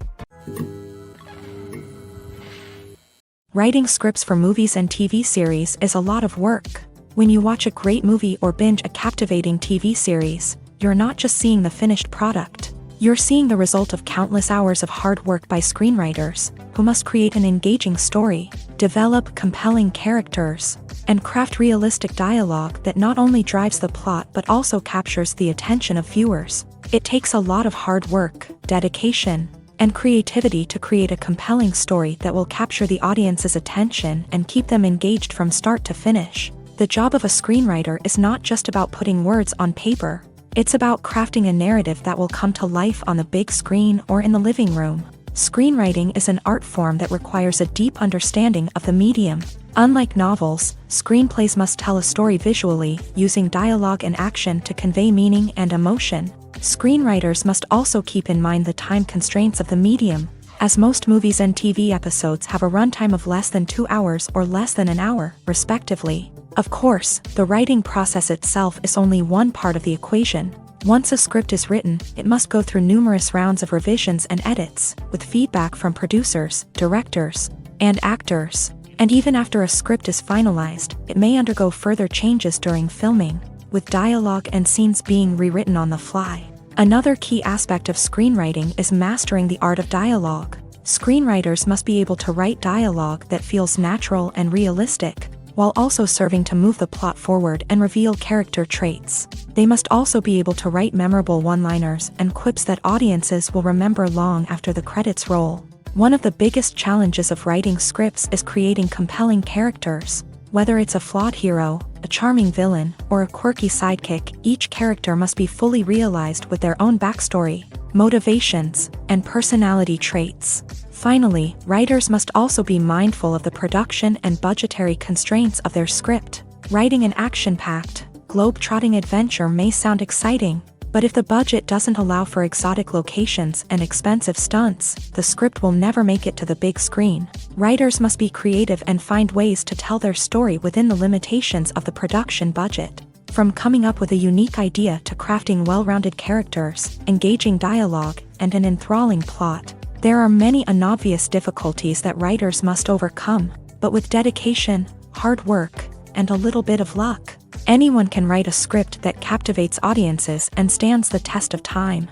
Writing scripts for movies and TV series is a lot of work. When you watch a great movie or binge a captivating TV series, you're not just seeing the finished product. You're seeing the result of countless hours of hard work by screenwriters, who must create an engaging story, develop compelling characters, and craft realistic dialogue that not only drives the plot but also captures the attention of viewers. It takes a lot of hard work, dedication, and creativity to create a compelling story that will capture the audience's attention and keep them engaged from start to finish. The job of a screenwriter is not just about putting words on paper. It's about crafting a narrative that will come to life on the big screen or in the living room. Screenwriting is an art form that requires a deep understanding of the medium. Unlike novels, screenplays must tell a story visually, using dialogue and action to convey meaning and emotion. Screenwriters must also keep in mind the time constraints of the medium. as most movies and TV episodes have a runtime of less than 2 hours or less than an hour, respectively. Of course, the writing process itself is only one part of the equation. Once a script is written, it must go through numerous rounds of revisions and edits, with feedback from producers, directors, and actors. And even after a script is finalized, it may undergo further changes during filming, with dialogue and scenes being rewritten on the fly. Another key aspect of screenwriting is mastering the art of dialogue. Screenwriters must be able to write dialogue that feels natural and realistic, while also serving to move the plot forward and reveal character traits. They must also be able to write memorable one-liners and quips that audiences will remember long after the credits roll. One of the biggest challenges of writing scripts is creating compelling characters. Whether it's a flawed hero, a charming villain, or a quirky sidekick, each character must be fully realized with their own backstory, motivations, and personality traits. Finally, writers must also be mindful of the production and budgetary constraints of their script. Writing an action-packed, globe-trotting adventure may sound exciting, but if the budget doesn't allow for exotic locations and expensive stunts, the script will never make it to the big screen. Writers must be creative and find ways to tell their story within the limitations of the production budget. From coming up with a unique idea to crafting well-rounded characters, engaging dialogue, and an enthralling plot, there are many unobvious difficulties that writers must overcome, but with dedication, hard work, and a little bit of luck, anyone can write a script that captivates audiences and stands the test of time.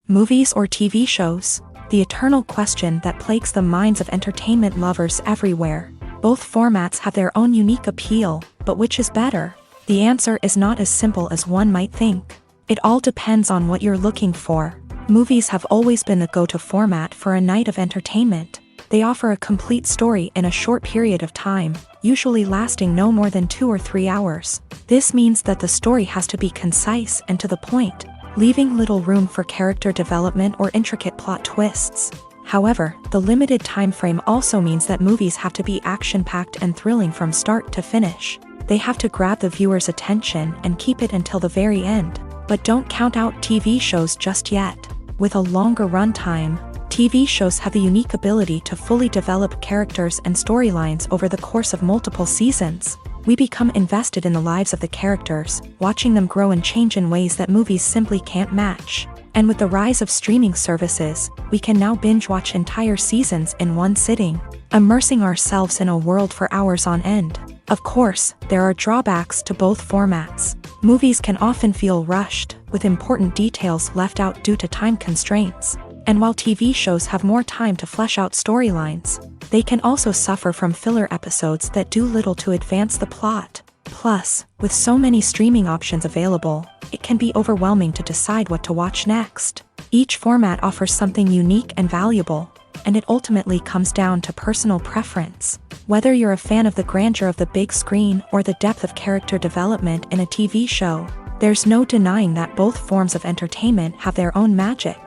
Movies or TV shows? The eternal question that plagues the minds of entertainment lovers everywhere. Both formats have their own unique appeal, but which is better? The answer is not as simple as one might think. It all depends on what you're looking for. Movies have always been the go-to format for a night of entertainment. They offer a complete story in a short period of time, usually lasting no more than 2 or 3 hours. This means that the story has to be concise and to the point, leaving little room for character development or intricate plot twists. However, the limited time frame also means that movies have to be action-packed and thrilling from start to finish. They have to grab the viewer's attention and keep it until the very end. But don't count out TV shows just yet. With a longer runtime, TV shows have the unique ability to fully develop characters and storylines over the course of multiple seasons. We become invested in the lives of the characters, watching them grow and change in ways that movies simply can't match. And with the rise of streaming services, we can now binge-watch entire seasons in one sitting, immersing ourselves in a world for hours on end. Of course, there are drawbacks to both formats. Movies can often feel rushed, with important details left out due to time constraints. And while TV shows have more time to flesh out storylines, they can also suffer from filler episodes that do little to advance the plot. Plus, with so many streaming options available, it can be overwhelming to decide what to watch next. Each format offers something unique and valuable, and it ultimately comes down to personal preference. Whether you're a fan of the grandeur of the big screen or the depth of character development in a TV show, there's no denying that both forms of entertainment have their own magic.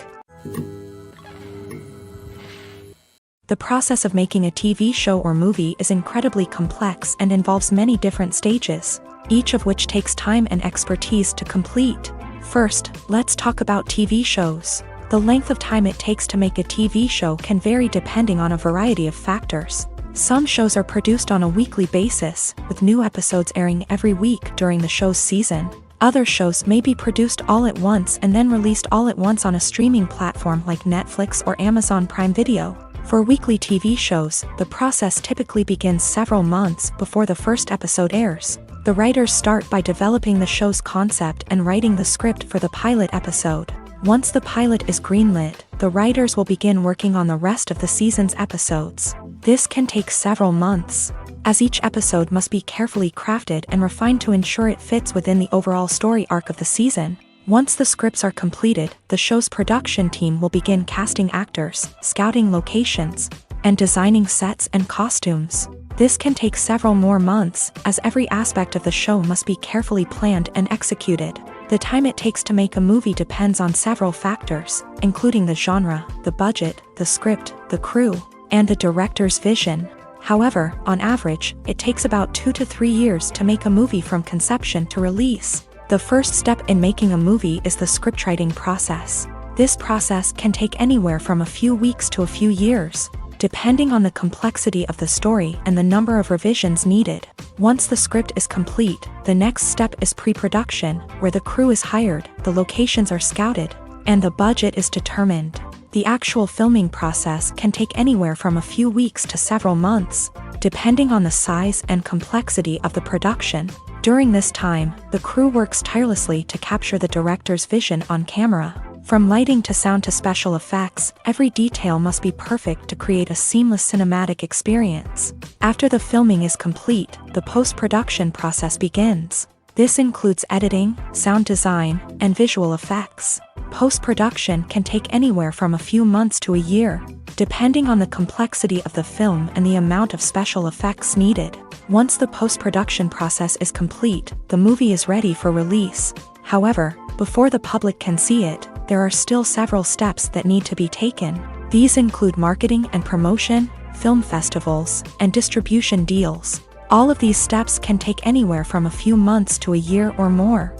The process of making a TV show or movie is incredibly complex and involves many different stages, each of which takes time and expertise to complete. First, let's talk about TV shows. The length of time it takes to make a TV show can vary depending on a variety of factors. Some shows are produced on a weekly basis, with new episodes airing every week during the show's season. Other shows may be produced all at once and then released all at once on a streaming platform like Netflix or Amazon Prime Video. For weekly TV shows, the process typically begins several months before the first episode airs. The writers start by developing the show's concept and writing the script for the pilot episode. Once the pilot is greenlit, the writers will begin working on the rest of the season's episodes. This can take several months, as each episode must be carefully crafted and refined to ensure it fits within the overall story arc of the season. Once the scripts are completed, the show's production team will begin casting actors, scouting locations, and designing sets and costumes. This can take several more months, as every aspect of the show must be carefully planned and executed. The time it takes to make a movie depends on several factors, including the genre, the budget, the script, the crew, and the director's vision. However, on average, it takes about 2 to 3 years to make a movie from conception to release. The first step in making a movie is the scriptwriting process. This process can take anywhere from a few weeks to a few years, depending on the complexity of the story and the number of revisions needed. Once the script is complete, the next step is pre-production, where the crew is hired, the locations are scouted, and the budget is determined. The actual filming process can take anywhere from a few weeks to several months, depending on the size and complexity of the production. During this time, the crew works tirelessly to capture the director's vision on camera. From lighting to sound to special effects, every detail must be perfect to create a seamless cinematic experience. After the filming is complete, the post-production process begins. This includes editing, sound design, and visual effects. Post-production can take anywhere from a few months to a year, depending on the complexity of the film and the amount of special effects needed. Once the post-production process is complete, the movie is ready for release. However, before the public can see it, there are still several steps that need to be taken. These include marketing and promotion, film festivals, and distribution deals. All of these steps can take anywhere from a few months to a year or more.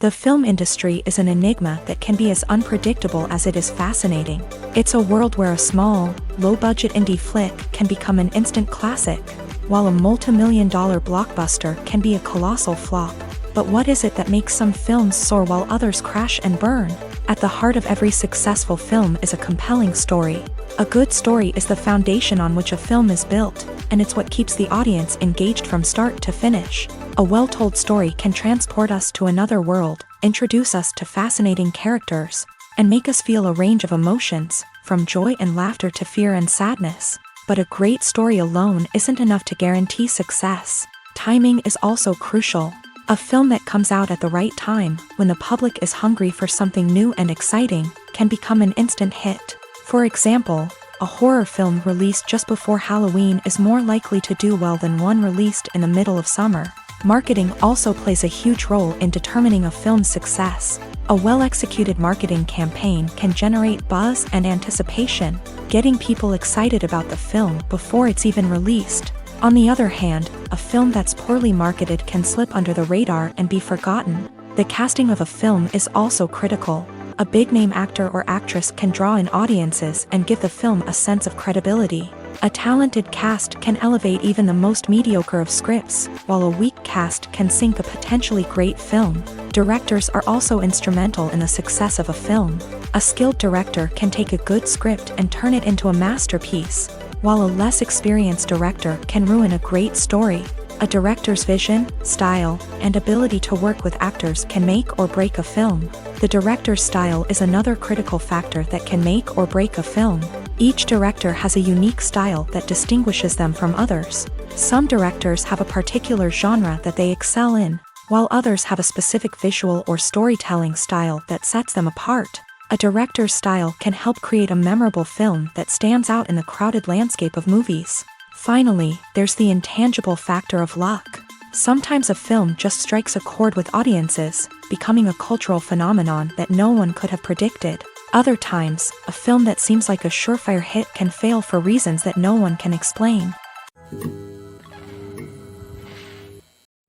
The film industry is an enigma that can be as unpredictable as it is fascinating. It's a world where a small, low-budget indie flick can become an instant classic, while a multi-million-dollar blockbuster can be a colossal flop. But what is it that makes some films soar while others crash and burn? At the heart of every successful film is a compelling story. A good story is the foundation on which a film is built, and it's what keeps the audience engaged from start to finish. A well-told story can transport us to another world, introduce us to fascinating characters, and make us feel a range of emotions, from joy and laughter to fear and sadness. But a great story alone isn't enough to guarantee success. Timing is also crucial. A film that comes out at the right time, when the public is hungry for something new and exciting, can become an instant hit. For example, a horror film released just before Halloween is more likely to do well than one released in the middle of summer. Marketing also plays a huge role in determining a film's success. A well-executed marketing campaign can generate buzz and anticipation, getting people excited about the film before it's even released. On the other hand, a film that's poorly marketed can slip under the radar and be forgotten. The casting of a film is also critical. A big-name actor or actress can draw in audiences and give the film a sense of credibility. A talented cast can elevate even the most mediocre of scripts, while a weak cast can sink a potentially great film. Directors are also instrumental in the success of a film. A skilled director can take a good script and turn it into a masterpiece, while a less experienced director can ruin a great story. A director's vision, style, and ability to work with actors can make or break a film. The director's style is another critical factor that can make or break a film. Each director has a unique style that distinguishes them from others. Some directors have a particular genre that they excel in, while others have a specific visual or storytelling style that sets them apart. A director's style can help create a memorable film that stands out in the crowded landscape of movies. Finally, there's the intangible factor of luck. Sometimes a film just strikes a chord with audiences, becoming a cultural phenomenon that no one could have predicted. Other times, a film that seems like a surefire hit can fail for reasons that no one can explain.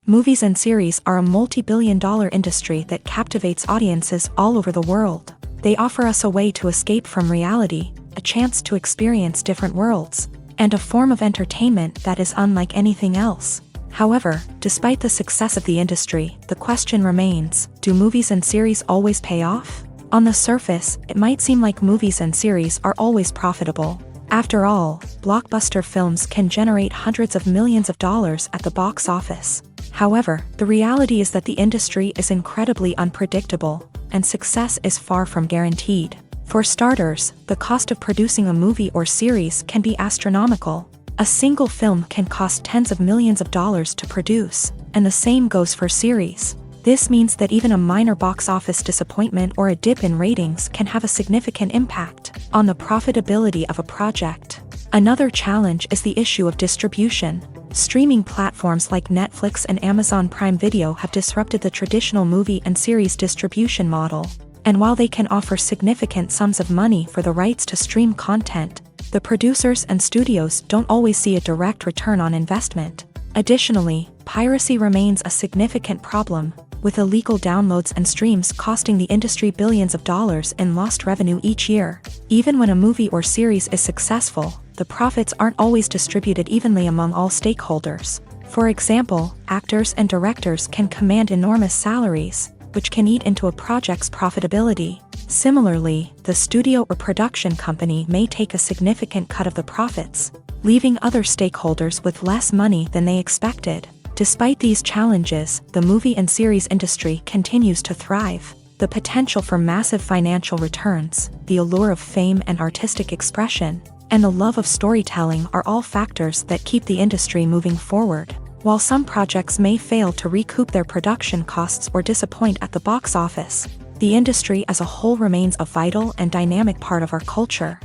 Movies and series are a multi-billion-dollar industry that captivates audiences all over the world. They offer us a way to escape from reality, a chance to experience different worlds, and a form of entertainment that is unlike anything else. However, despite the success of the industry, the question remains, do movies and series always pay off? On the surface, it might seem like movies and series are always profitable. After all, blockbuster films can generate hundreds of millions of dollars at the box office. However, the reality is that the industry is incredibly unpredictable, and success is far from guaranteed. For starters, the cost of producing a movie or series can be astronomical. A single film can cost tens of millions of dollars to produce, and the same goes for series. This means that even a minor box office disappointment or a dip in ratings can have a significant impact on the profitability of a project. Another challenge is the issue of distribution. Streaming platforms like Netflix and Amazon Prime Video have disrupted the traditional movie and series distribution model. And while they can offer significant sums of money for the rights to stream content, the producers and studios don't always see a direct return on investment. Additionally, Piracy remains a significant problem, with illegal downloads and streams costing the industry billions of dollars in lost revenue each year. Even when a movie or series is successful, the profits aren't always distributed evenly among all stakeholders. For example, actors and directors can command enormous salaries, which can eat into a project's profitability. Similarly, the studio or production company may take a significant cut of the profits, leaving other stakeholders with less money than they expected. Despite these challenges, the movie and series industry continues to thrive. The potential for massive financial returns, the allure of fame and artistic expression, and the love of storytelling are all factors that keep the industry moving forward. While some projects may fail to recoup their production costs or disappoint at the box office, the industry as a whole remains a vital and dynamic part of our culture.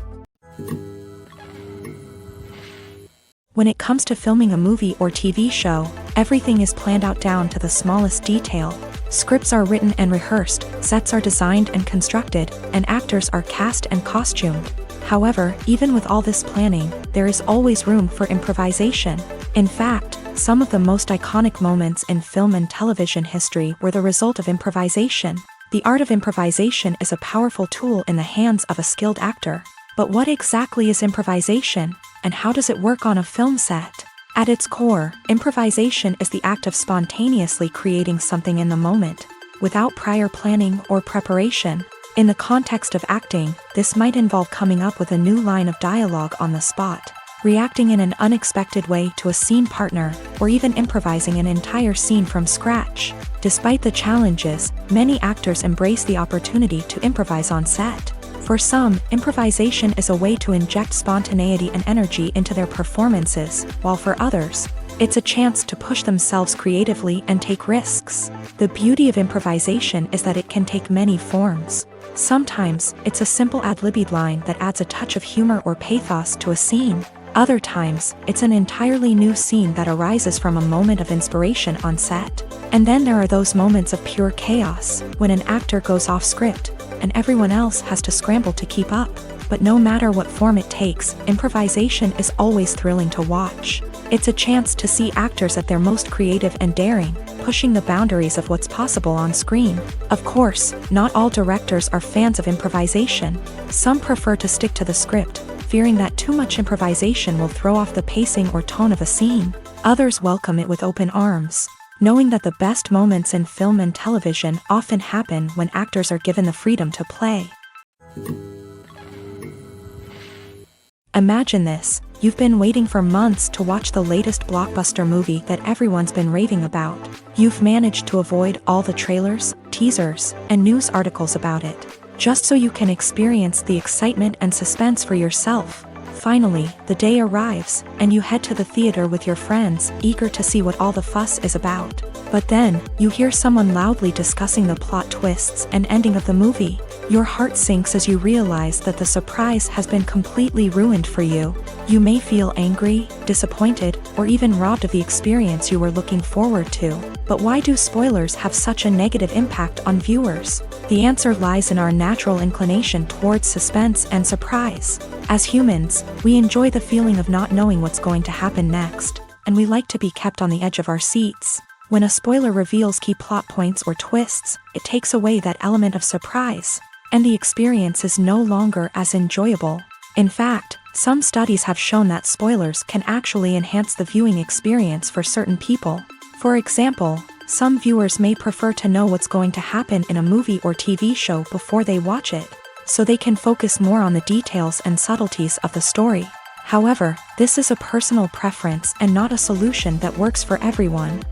When it comes to filming a movie or TV show, everything is planned out down to the smallest detail. Scripts are written and rehearsed, sets are designed and constructed, and actors are cast and costumed. However, even with all this planning, there is always room for improvisation. In fact, some of the most iconic moments in film and television history were the result of improvisation. The art of improvisation is a powerful tool in the hands of a skilled actor. But what exactly is improvisation, and how does it work on a film set? At its core, improvisation is the act of spontaneously creating something in the moment, without prior planning or preparation. In the context of acting, this might involve coming up with a new line of dialogue on the spot, reacting in an unexpected way to a scene partner, or even improvising an entire scene from scratch. Despite the challenges, many actors embrace the opportunity to improvise on set. For some, improvisation is a way to inject spontaneity and energy into their performances, while for others, it's a chance to push themselves creatively and take risks. The beauty of improvisation is that it can take many forms. Sometimes, it's a simple ad-libbed line that adds a touch of humor or pathos to a scene. Other times, it's an entirely new scene that arises from a moment of inspiration on set. And then there are those moments of pure chaos, when an actor goes off script, and everyone else has to scramble to keep up. But no matter what form it takes, improvisation is always thrilling to watch. It's a chance to see actors at their most creative and daring, pushing the boundaries of what's possible on screen. Of course, not all directors are fans of improvisation. Some prefer to stick to the script, fearing that too much improvisation will throw off the pacing or tone of a scene. Others welcome it with open arms, knowing that the best moments in film and television often happen when actors are given the freedom to play. Imagine this: you've been waiting for months to watch the latest blockbuster movie that everyone's been raving about. You've managed to avoid all the trailers, teasers, and news articles about it, just so you can experience the excitement and suspense for yourself. Finally, the day arrives, and you head to the theater with your friends, eager to see what all the fuss is about. But then, you hear someone loudly discussing the plot twists and ending of the movie. Your heart sinks as you realize that the surprise has been completely ruined for you. You may feel angry, disappointed, or even robbed of the experience you were looking forward to. But why do spoilers have such a negative impact on viewers? The answer lies in our natural inclination towards suspense and surprise. As humans, we enjoy the feeling of not knowing what's going to happen next, and we like to be kept on the edge of our seats. When a spoiler reveals key plot points or twists, it takes away that element of surprise, and the experience is no longer as enjoyable. In fact, some studies have shown that spoilers can actually enhance the viewing experience for certain people. For example, some viewers may prefer to know what's going to happen in a movie or TV show before they watch it, so they can focus more on the details and subtleties of the story. However, this is a personal preference and not a solution that works for everyone.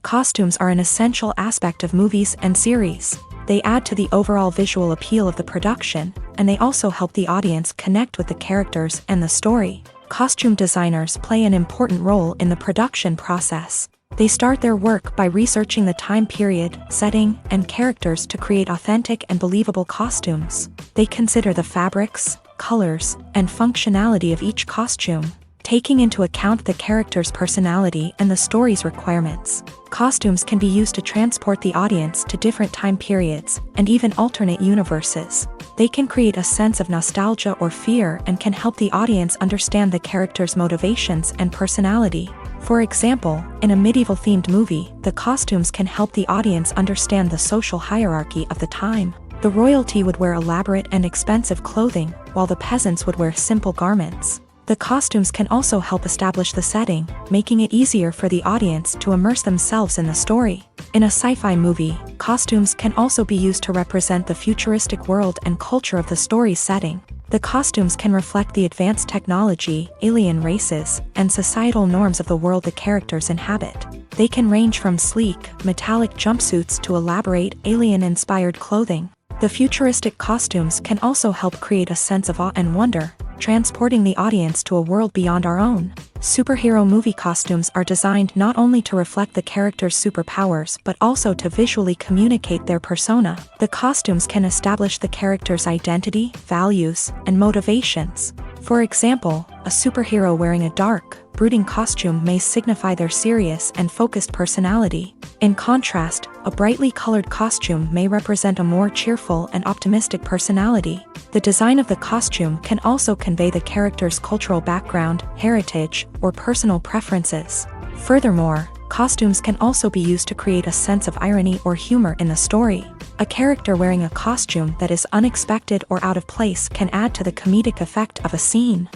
Costumes are an essential aspect of movies and series. They add to the overall visual appeal of the production, and they also help the audience connect with the characters and the story. Costume designers play an important role in the production process. They start their work by researching the time period, setting, and characters to create authentic and believable costumes. They consider the fabrics, colors, and functionality of each costume, taking into account the character's personality and the story's requirements. Costumes can be used to transport the audience to different time periods and even alternate universes. They can create a sense of nostalgia or fear and can help the audience understand the character's motivations and personality. For example, in a medieval-themed movie, the costumes can help the audience understand the social hierarchy of the time. The royalty would wear elaborate and expensive clothing, while the peasants would wear simple garments. The costumes can also help establish the setting, making it easier for the audience to immerse themselves in the story. In a sci-fi movie, costumes can also be used to represent the futuristic world and culture of the story's setting. The costumes can reflect the advanced technology, alien races, and societal norms of the world the characters inhabit. They can range from sleek, metallic jumpsuits to elaborate, alien-inspired clothing. The futuristic costumes can also help create a sense of awe and wonder, transporting the audience to a world beyond our own. Superhero movie costumes are designed not only to reflect the character's superpowers but also to visually communicate their persona. The costumes can establish the character's identity, values, and motivations. For example, a superhero wearing a dark, brooding costume may signify their serious and focused personality. In contrast, a brightly colored costume may represent a more cheerful and optimistic personality. The design of the costume can also convey the character's cultural background, heritage, or personal preferences. Furthermore, costumes can also be used to create a sense of irony or humor in the story. A character wearing a costume that is unexpected or out of place can add to the comedic effect of a scene.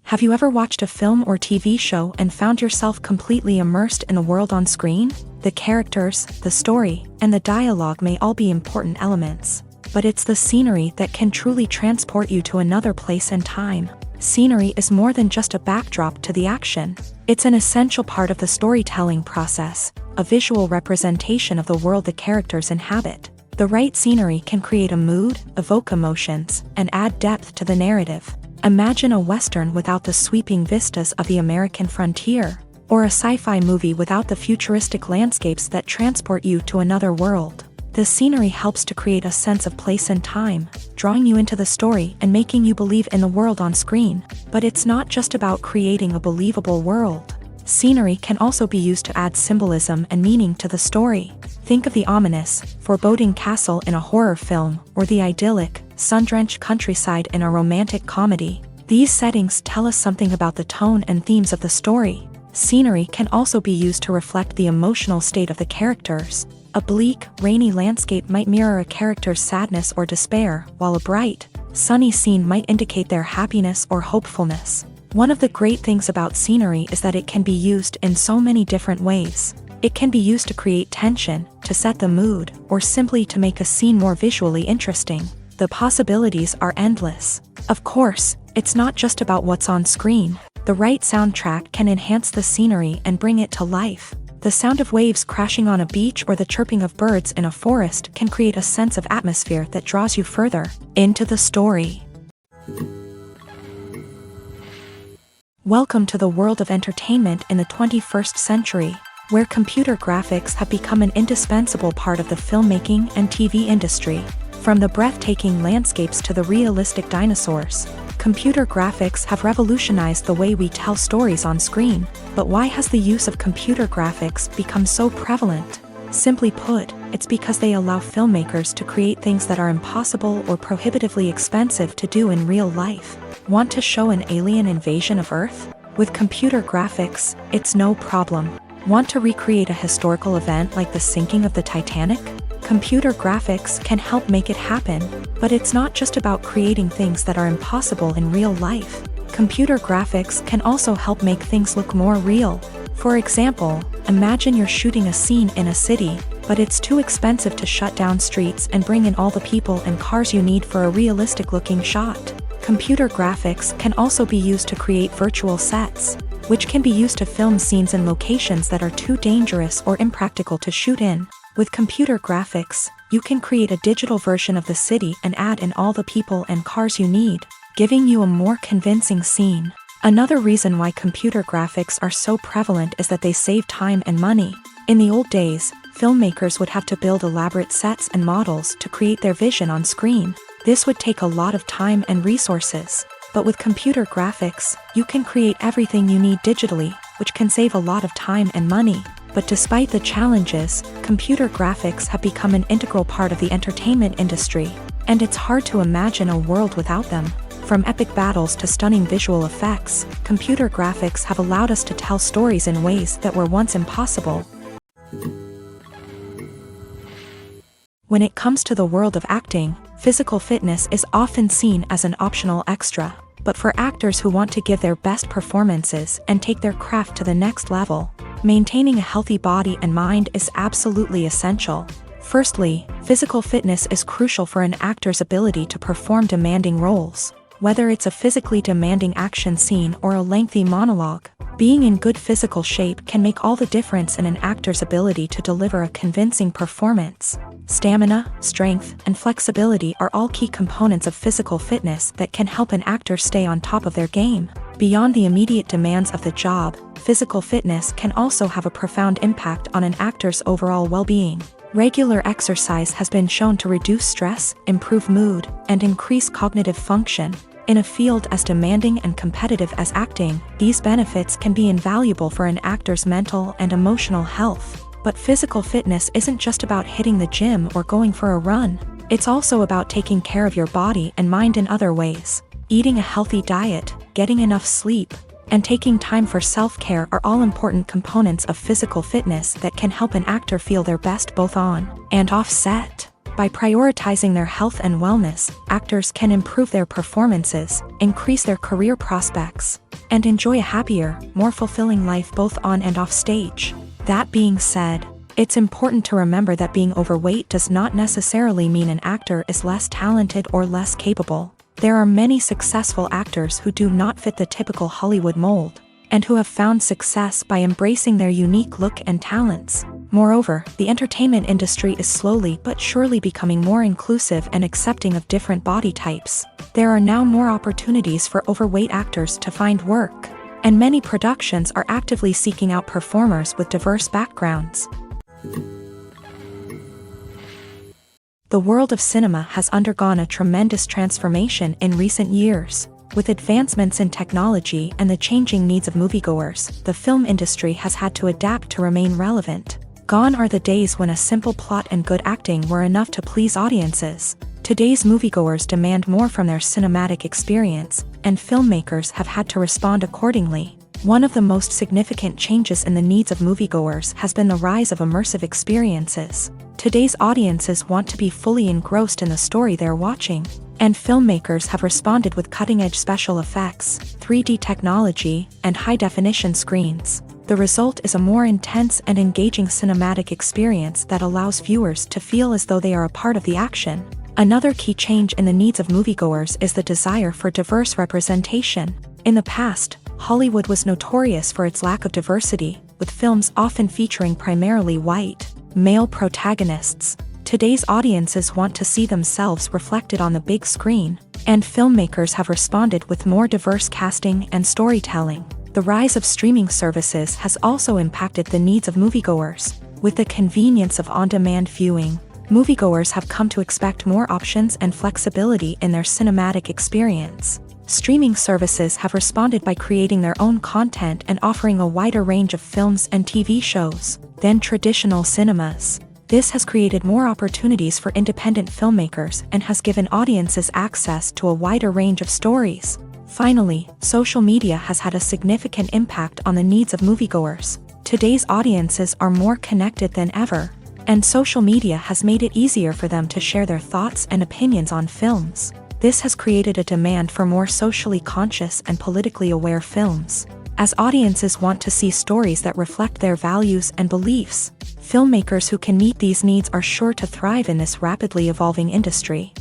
Have you ever watched a film or TV show and found yourself completely immersed in the world on screen? The characters, the story, and the dialogue may all be important elements, but it's the scenery that can truly transport you to another place and time. Scenery is more than just a backdrop to the action. It's an essential part of the storytelling process, a visual representation of the world the characters inhabit. The right scenery can create a mood, evoke emotions, and add depth to the narrative. Imagine a Western without the sweeping vistas of the American frontier, or a sci-fi movie without the futuristic landscapes that transport you to another world. The scenery helps to create a sense of place and time, drawing you into the story and making you believe in the world on screen. But it's not just about creating a believable world. Scenery can also be used to add symbolism and meaning to the story. Think of the ominous, foreboding castle in a horror film, or the idyllic, sun-drenched countryside in a romantic comedy. These settings tell us something about the tone and themes of the story. Scenery can also be used to reflect the emotional state of the characters. A bleak, rainy landscape might mirror a character's sadness or despair, while a bright, sunny scene might indicate their happiness or hopefulness. One of the great things about scenery is that it can be used in so many different ways. It can be used to create tension, to set the mood, or simply to make a scene more visually interesting. The possibilities are endless. Of course, it's not just about what's on screen. The right soundtrack can enhance the scenery and bring it to life. The sound of waves crashing on a beach or the chirping of birds in a forest can create a sense of atmosphere that draws you further into the story. Welcome to the world of entertainment in the 21st century, where computer graphics have become an indispensable part of the filmmaking and TV industry. From the breathtaking landscapes to the realistic dinosaurs, computer graphics have revolutionized the way we tell stories on screen. But why has the use of computer graphics become so prevalent? Simply put, it's because they allow filmmakers to create things that are impossible or prohibitively expensive to do in real life. Want to show an alien invasion of Earth? With computer graphics, it's no problem. Want to recreate a historical event like the sinking of the Titanic? Computer graphics can help make it happen, but it's not just about creating things that are impossible in real life. Computer graphics can also help make things look more real. For example, imagine you're shooting a scene in a city, but it's too expensive to shut down streets and bring in all the people and cars you need for a realistic-looking shot. Computer graphics can also be used to create virtual sets, which can be used to film scenes in locations that are too dangerous or impractical to shoot in. With computer graphics, you can create a digital version of the city and add in all the people and cars you need, giving you a more convincing scene. Another reason why computer graphics are so prevalent is that they save time and money. In the old days, filmmakers would have to build elaborate sets and models to create their vision on screen. This would take a lot of time and resources. But with computer graphics, you can create everything you need digitally, which can save a lot of time and money. But despite the challenges, computer graphics have become an integral part of the entertainment industry, and it's hard to imagine a world without them. From epic battles to stunning visual effects, computer graphics have allowed us to tell stories in ways that were once impossible. When it comes to the world of acting, physical fitness is often seen as an optional extra. But for actors who want to give their best performances and take their craft to the next level, maintaining a healthy body and mind is absolutely essential. Firstly, physical fitness is crucial for an actor's ability to perform demanding roles. Whether it's a physically demanding action scene or a lengthy monologue, being in good physical shape can make all the difference in an actor's ability to deliver a convincing performance. Stamina, strength, and flexibility are all key components of physical fitness that can help an actor stay on top of their game. Beyond the immediate demands of the job, physical fitness can also have a profound impact on an actor's overall well-being. Regular exercise has been shown to reduce stress, improve mood, and increase cognitive function. In a field as demanding and competitive as acting, these benefits can be invaluable for an actor's mental and emotional health. But physical fitness isn't just about hitting the gym or going for a run. It's also about taking care of your body and mind in other ways. Eating a healthy diet, getting enough sleep, and taking time for self-care are all important components of physical fitness that can help an actor feel their best both on and off set. By prioritizing their health and wellness, actors can improve their performances, increase their career prospects, and enjoy a happier, more fulfilling life both on and off stage. That being said, it's important to remember that being overweight does not necessarily mean an actor is less talented or less capable. There are many successful actors who do not fit the typical Hollywood mold, and who have found success by embracing their unique look and talents. Moreover, the entertainment industry is slowly but surely becoming more inclusive and accepting of different body types. There are now more opportunities for overweight actors to find work, and many productions are actively seeking out performers with diverse backgrounds. The world of cinema has undergone a tremendous transformation in recent years. With advancements in technology and the changing needs of moviegoers, the film industry has had to adapt to remain relevant. Gone are the days when a simple plot and good acting were enough to please audiences. Today's moviegoers demand more from their cinematic experience, and filmmakers have had to respond accordingly. One of the most significant changes in the needs of moviegoers has been the rise of immersive experiences. Today's audiences want to be fully engrossed in the story they're watching, and filmmakers have responded with cutting-edge special effects, 3D technology, and high-definition screens. The result is a more intense and engaging cinematic experience that allows viewers to feel as though they are a part of the action. Another key change in the needs of moviegoers is the desire for diverse representation. In the past, Hollywood was notorious for its lack of diversity, with films often featuring primarily white, male protagonists. Today's audiences want to see themselves reflected on the big screen, and filmmakers have responded with more diverse casting and storytelling. The rise of streaming services has also impacted the needs of moviegoers. With the convenience of on-demand viewing, moviegoers have come to expect more options and flexibility in their cinematic experience. Streaming services have responded by creating their own content and offering a wider range of films and TV shows than traditional cinemas. This has created more opportunities for independent filmmakers and has given audiences access to a wider range of stories. Finally, social media has had a significant impact on the needs of moviegoers. Today's audiences are more connected than ever, and social media has made it easier for them to share their thoughts and opinions on films. This has created a demand for more socially conscious and politically aware films. As audiences want to see stories that reflect their values and beliefs, filmmakers who can meet these needs are sure to thrive in this rapidly evolving industry.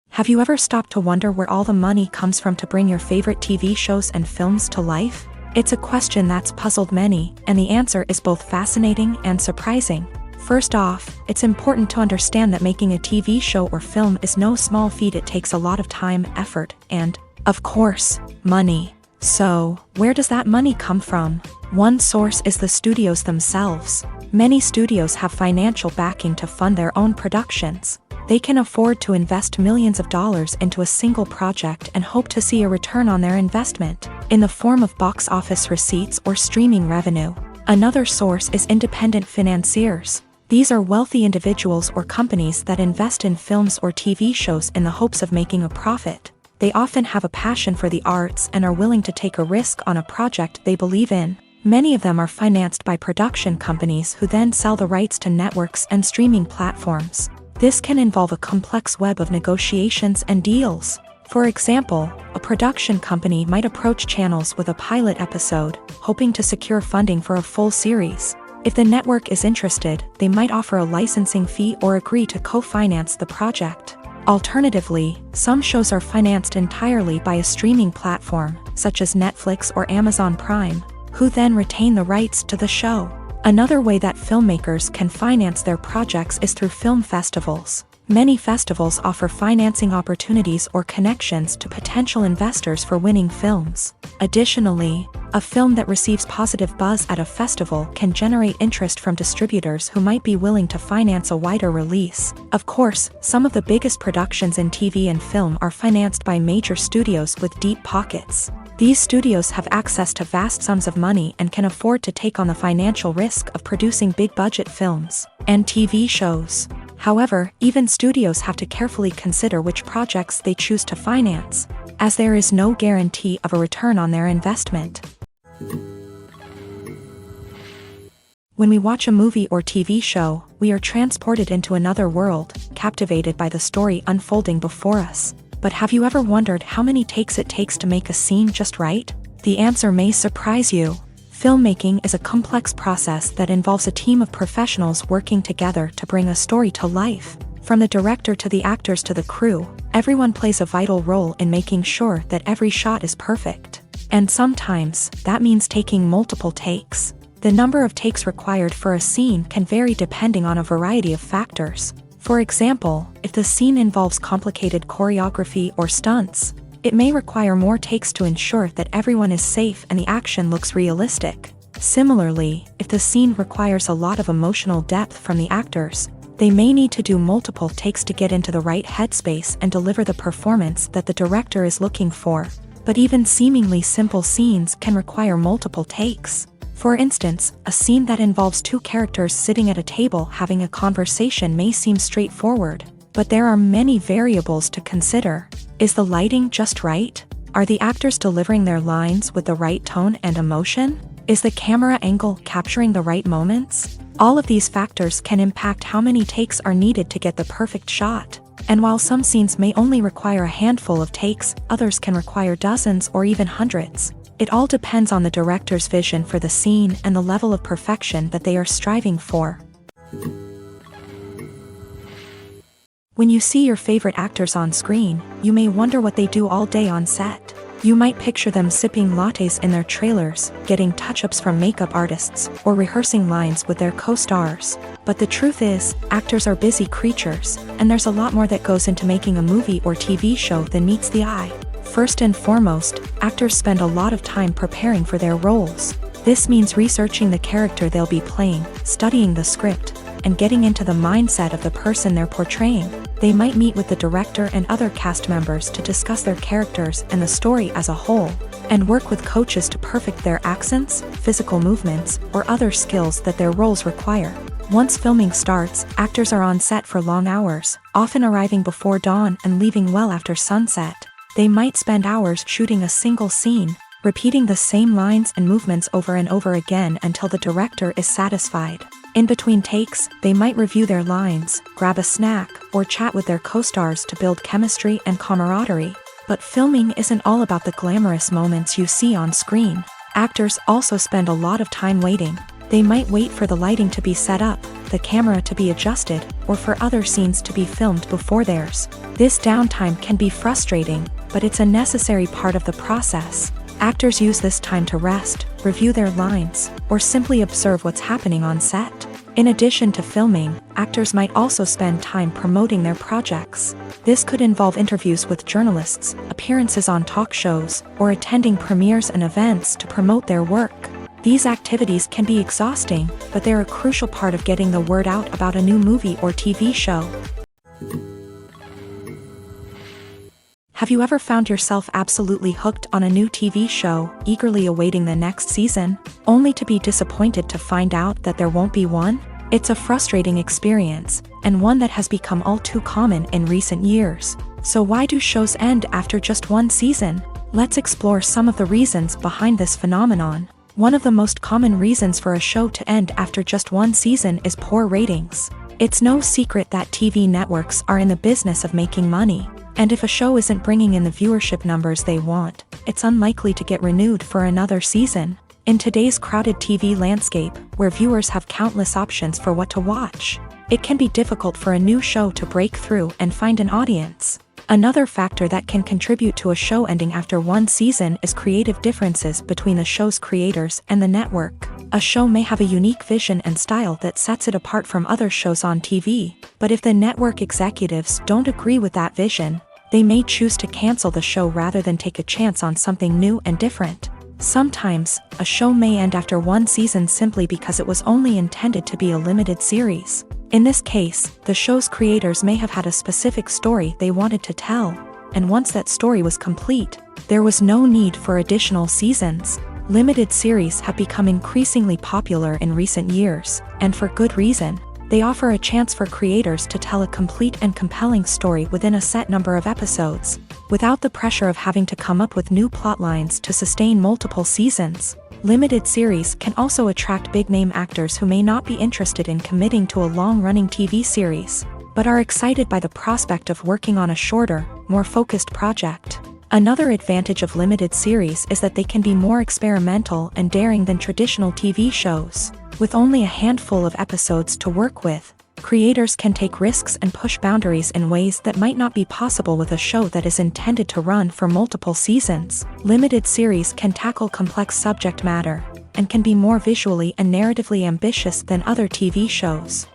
Have you ever stopped to wonder where all the money comes from to bring your favorite TV shows and films to life? It's a question that's puzzled many, and the answer is both fascinating and surprising. First off, it's important to understand that making a TV show or film is no small feat. It takes a lot of time, effort, and, of course, money. So, where does that money come from? One source is the studios themselves. Many studios have financial backing to fund their own productions. They can afford to invest millions of dollars into a single project and hope to see a return on their investment. in the form of box office receipts or streaming revenue. Another source is independent financiers. These are wealthy individuals or companies that invest in films or TV shows in the hopes of making a profit. They often have a passion for the arts and are willing to take a risk on a project they believe in. Many of them are financed by production companies who then sell the rights to networks and streaming platforms. This can involve a complex web of negotiations and deals. For example, a production company might approach channels with a pilot episode, hoping to secure funding for a full series. If the network is interested, they might offer a licensing fee or agree to co-finance the project. Alternatively, some shows are financed entirely by a streaming platform, such as Netflix or Amazon Prime, who then retain the rights to the show. Another way that filmmakers can finance their projects is through film festivals. Many festivals offer financing opportunities or connections to potential investors for winning films. Additionally, a film that receives positive buzz at a festival can generate interest from distributors who might be willing to finance a wider release. Of course, some of the biggest productions in TV and film are financed by major studios with deep pockets. These studios have access to vast sums of money and can afford to take on the financial risk of producing big-budget films and TV shows. However, even studios have to carefully consider which projects they choose to finance, as there is no guarantee of a return on their investment. When we watch a movie or TV show, we are transported into another world, captivated by the story unfolding before us. But have you ever wondered how many takes it takes to make a scene just right? The answer may surprise you. Filmmaking is a complex process that involves a team of professionals working together to bring a story to life. From the director to the actors to the crew, everyone plays a vital role in making sure that every shot is perfect. And sometimes, that means taking multiple takes. The number of takes required for a scene can vary depending on a variety of factors. For example, if the scene involves complicated choreography or stunts, it may require more takes to ensure that everyone is safe and the action looks realistic. Similarly, if the scene requires a lot of emotional depth from the actors, they may need to do multiple takes to get into the right headspace and deliver the performance that the director is looking for. But even seemingly simple scenes can require multiple takes. For instance, a scene that involves two characters sitting at a table having a conversation may seem straightforward, but there are many variables to consider. Is the lighting just right? Are the actors delivering their lines with the right tone and emotion? Is the camera angle capturing the right moments? All of these factors can impact how many takes are needed to get the perfect shot. And while some scenes may only require a handful of takes, others can require dozens or even hundreds. It all depends on the director's vision for the scene and the level of perfection that they are striving for. When you see your favorite actors on screen, you may wonder what they do all day on set. You might picture them sipping lattes in their trailers, getting touch-ups from makeup artists, or rehearsing lines with their co-stars. But the truth is, actors are busy creatures, and there's a lot more that goes into making a movie or TV show than meets the eye. First and foremost, actors spend a lot of time preparing for their roles. This means researching the character they'll be playing, studying the script, and getting into the mindset of the person they're portraying. They might meet with the director and other cast members to discuss their characters and the story as a whole, and work with coaches to perfect their accents, physical movements, or other skills that their roles require. Once filming starts, actors are on set for long hours, often arriving before dawn and leaving well after sunset. They might spend hours shooting a single scene, repeating the same lines and movements over and over again until the director is satisfied. In between takes, they might review their lines, grab a snack, or chat with their co-stars to build chemistry and camaraderie. But filming isn't all about the glamorous moments you see on screen. Actors also spend a lot of time waiting. They might wait for the lighting to be set up, the camera to be adjusted, or for other scenes to be filmed before theirs. This downtime can be frustrating, but it's a necessary part of the process. Actors use this time to rest, review their lines, or simply observe what's happening on set. In addition to filming, actors might also spend time promoting their projects. This could involve interviews with journalists, appearances on talk shows, or attending premieres and events to promote their work. These activities can be exhausting, but they're a crucial part of getting the word out about a new movie or TV show. Have you ever found yourself absolutely hooked on a new TV show, eagerly awaiting the next season, only to be disappointed to find out that there won't be one? It's a frustrating experience, and one that has become all too common in recent years. So why do shows end after just one season? Let's explore some of the reasons behind this phenomenon. One of the most common reasons for a show to end after just one season is poor ratings. It's no secret that TV networks are in the business of making money, and if a show isn't bringing in the viewership numbers they want, it's unlikely to get renewed for another season. In today's crowded TV landscape, where viewers have countless options for what to watch, it can be difficult for a new show to break through and find an audience. Another factor that can contribute to a show ending after one season is creative differences between the show's creators and the network. A show may have a unique vision and style that sets it apart from other shows on TV, but if the network executives don't agree with that vision, they may choose to cancel the show rather than take a chance on something new and different. Sometimes, a show may end after one season simply because it was only intended to be a limited series. In this case, the show's creators may have had a specific story they wanted to tell, and once that story was complete, there was no need for additional seasons. Limited series have become increasingly popular in recent years, and for good reason. They offer a chance for creators to tell a complete and compelling story within a set number of episodes, without the pressure of having to come up with new plotlines to sustain multiple seasons. Limited series can also attract big-name actors who may not be interested in committing to a long-running TV series, but are excited by the prospect of working on a shorter, more focused project. Another advantage of limited series is that they can be more experimental and daring than traditional TV shows. With only a handful of episodes to work with, creators can take risks and push boundaries in ways that might not be possible with a show that is intended to run for multiple seasons. Limited series can tackle complex subject matter, and can be more visually and narratively ambitious than other TV shows.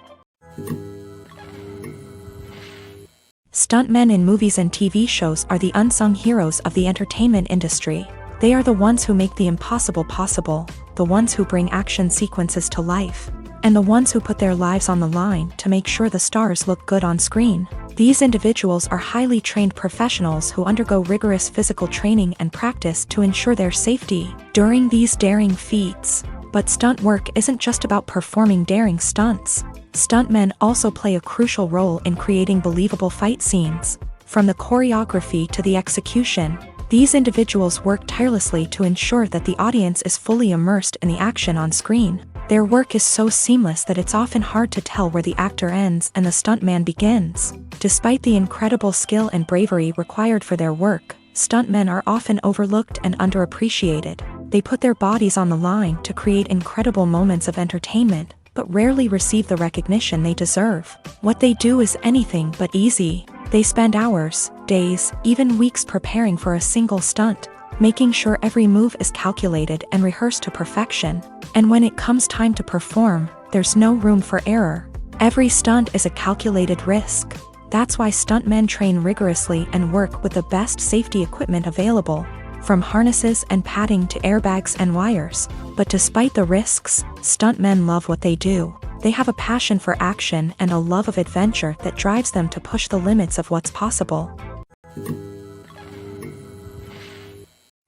Stuntmen in movies and TV shows are the unsung heroes of the entertainment industry. They are the ones who make the impossible possible, the ones who bring action sequences to life, and the ones who put their lives on the line to make sure the stars look good on screen. These individuals are highly trained professionals who undergo rigorous physical training and practice to ensure their safety during these daring feats. But stunt work isn't just about performing daring stunts. Stuntmen also play a crucial role in creating believable fight scenes. From the choreography to the execution, these individuals work tirelessly to ensure that the audience is fully immersed in the action on screen. Their work is so seamless that it's often hard to tell where the actor ends and the stuntman begins. Despite the incredible skill and bravery required for their work, stuntmen are often overlooked and underappreciated. They put their bodies on the line to create incredible moments of entertainment, but rarely receive the recognition they deserve. What they do is anything but easy. They spend hours, days, even weeks preparing for a single stunt, making sure every move is calculated and rehearsed to perfection. And when it comes time to perform, there's no room for error. Every stunt is a calculated risk. That's why stuntmen train rigorously and work with the best safety equipment available, from harnesses and padding to airbags and wires. But despite the risks, stuntmen love what they do. They have a passion for action and a love of adventure that drives them to push the limits of what's possible.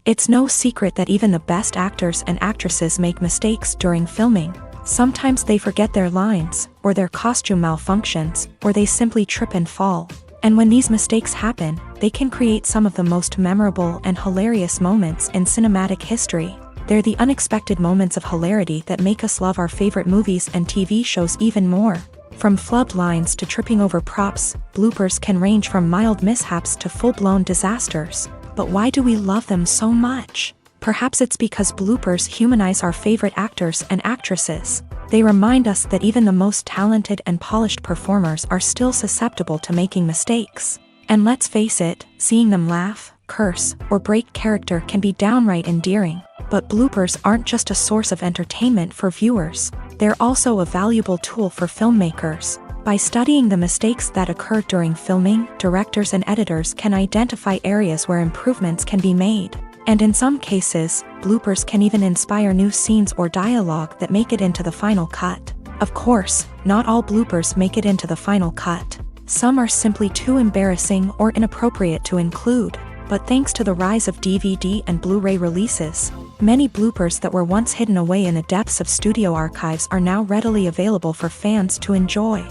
It's no secret that even the best actors and actresses make mistakes during filming. Sometimes they forget their lines, or their costume malfunctions, or they simply trip and fall. And when these mistakes happen, they can create some of the most memorable and hilarious moments in cinematic history. They're the unexpected moments of hilarity that make us love our favorite movies and TV shows even more. From flubbed lines to tripping over props, bloopers can range from mild mishaps to full-blown disasters. But why do we love them so much? Perhaps it's because bloopers humanize our favorite actors and actresses. They remind us that even the most talented and polished performers are still susceptible to making mistakes. And let's face it, seeing them laugh, curse, or break character can be downright endearing. But bloopers aren't just a source of entertainment for viewers. They're also a valuable tool for filmmakers. By studying the mistakes that occur during filming, directors and editors can identify areas where improvements can be made. And in some cases, bloopers can even inspire new scenes or dialogue that make it into the final cut. Of course, not all bloopers make it into the final cut. Some are simply too embarrassing or inappropriate to include. But thanks to the rise of DVD and Blu-ray releases, many bloopers that were once hidden away in the depths of studio archives are now readily available for fans to enjoy.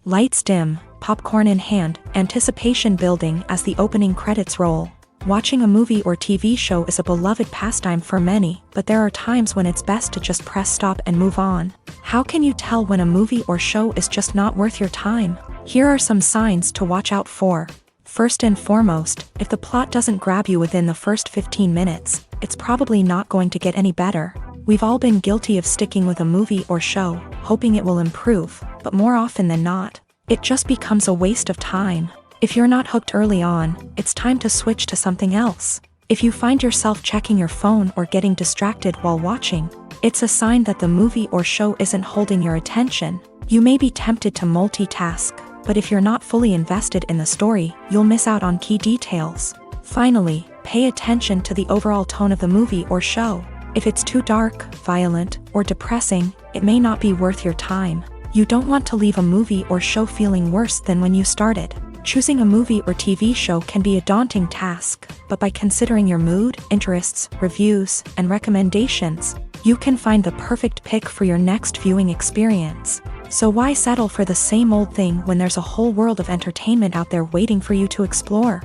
Lights dim, popcorn in hand, anticipation building as the opening credits roll. Watching a movie or TV show is a beloved pastime for many, but there are times when it's best to just press stop and move on. How can you tell when a movie or show is just not worth your time? Here are some signs to watch out for. First and foremost, if the plot doesn't grab you within the first 15 minutes, it's probably not going to get any better. We've all been guilty of sticking with a movie or show, hoping it will improve, but more often than not, it just becomes a waste of time. If you're not hooked early on, it's time to switch to something else. If you find yourself checking your phone or getting distracted while watching, it's a sign that the movie or show isn't holding your attention. You may be tempted to multitask, but if you're not fully invested in the story, you'll miss out on key details. Finally, pay attention to the overall tone of the movie or show. If it's too dark, violent, or depressing, it may not be worth your time. You don't want to leave a movie or show feeling worse than when you started. Choosing a movie or TV show can be a daunting task, but by considering your mood, interests, reviews, and recommendations, you can find the perfect pick for your next viewing experience. So why settle for the same old thing when there's a whole world of entertainment out there waiting for you to explore?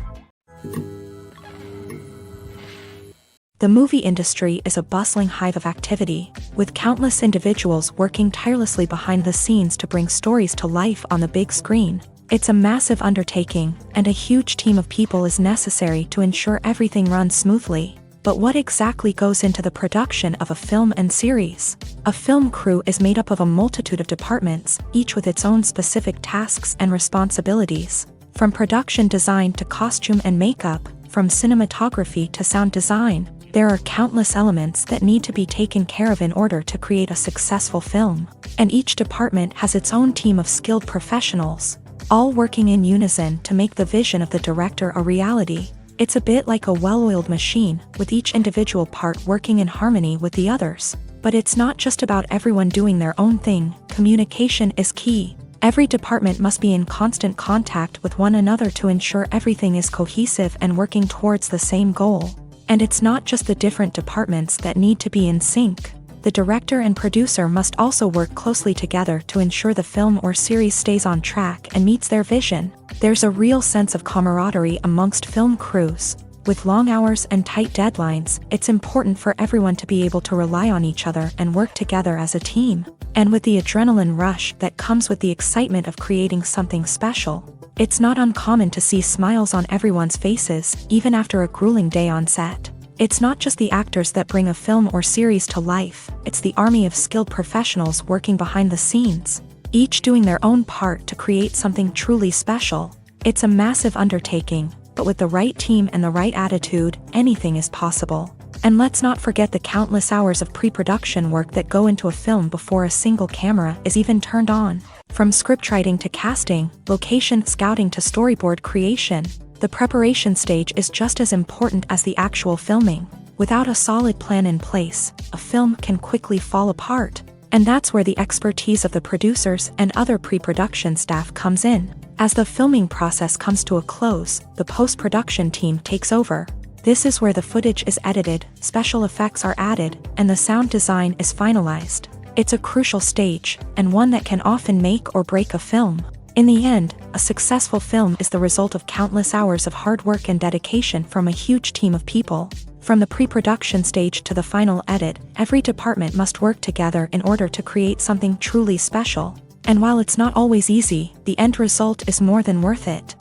The movie industry is a bustling hive of activity, with countless individuals working tirelessly behind the scenes to bring stories to life on the big screen. It's a massive undertaking, and a huge team of people is necessary to ensure everything runs smoothly. But what exactly goes into the production of a film and series? A film crew is made up of a multitude of departments, each with its own specific tasks and responsibilities. From production design to costume and makeup, from cinematography to sound design, there are countless elements that need to be taken care of in order to create a successful film. And each department has its own team of skilled professionals, all working in unison to make the vision of the director a reality. It's a bit like a well-oiled machine, with each individual part working in harmony with the others. But it's not just about everyone doing their own thing. Communication is key. Every department must be in constant contact with one another to ensure everything is cohesive and working towards the same goal. And it's not just the different departments that need to be in sync. The director and producer must also work closely together to ensure the film or series stays on track and meets their vision. There's a real sense of camaraderie amongst film crews. With long hours and tight deadlines, it's important for everyone to be able to rely on each other and work together as a team. And with the adrenaline rush that comes with the excitement of creating something special, it's not uncommon to see smiles on everyone's faces, even after a grueling day on set. It's not just the actors that bring a film or series to life, it's the army of skilled professionals working behind the scenes, each doing their own part to create something truly special. It's a massive undertaking, but with the right team and the right attitude, anything is possible. And let's not forget the countless hours of pre-production work that go into a film before a single camera is even turned on. From scriptwriting to casting, location scouting to storyboard creation, the preparation stage is just as important as the actual filming. Without a solid plan in place, a film can quickly fall apart. And that's where the expertise of the producers and other pre-production staff comes in. As the filming process comes to a close, the post-production team takes over. This is where the footage is edited, special effects are added, and the sound design is finalized. It's a crucial stage, and one that can often make or break a film. In the end, a successful film is the result of countless hours of hard work and dedication from a huge team of people. From the pre-production stage to the final edit, every department must work together in order to create something truly special. And while it's not always easy, the end result is more than worth it.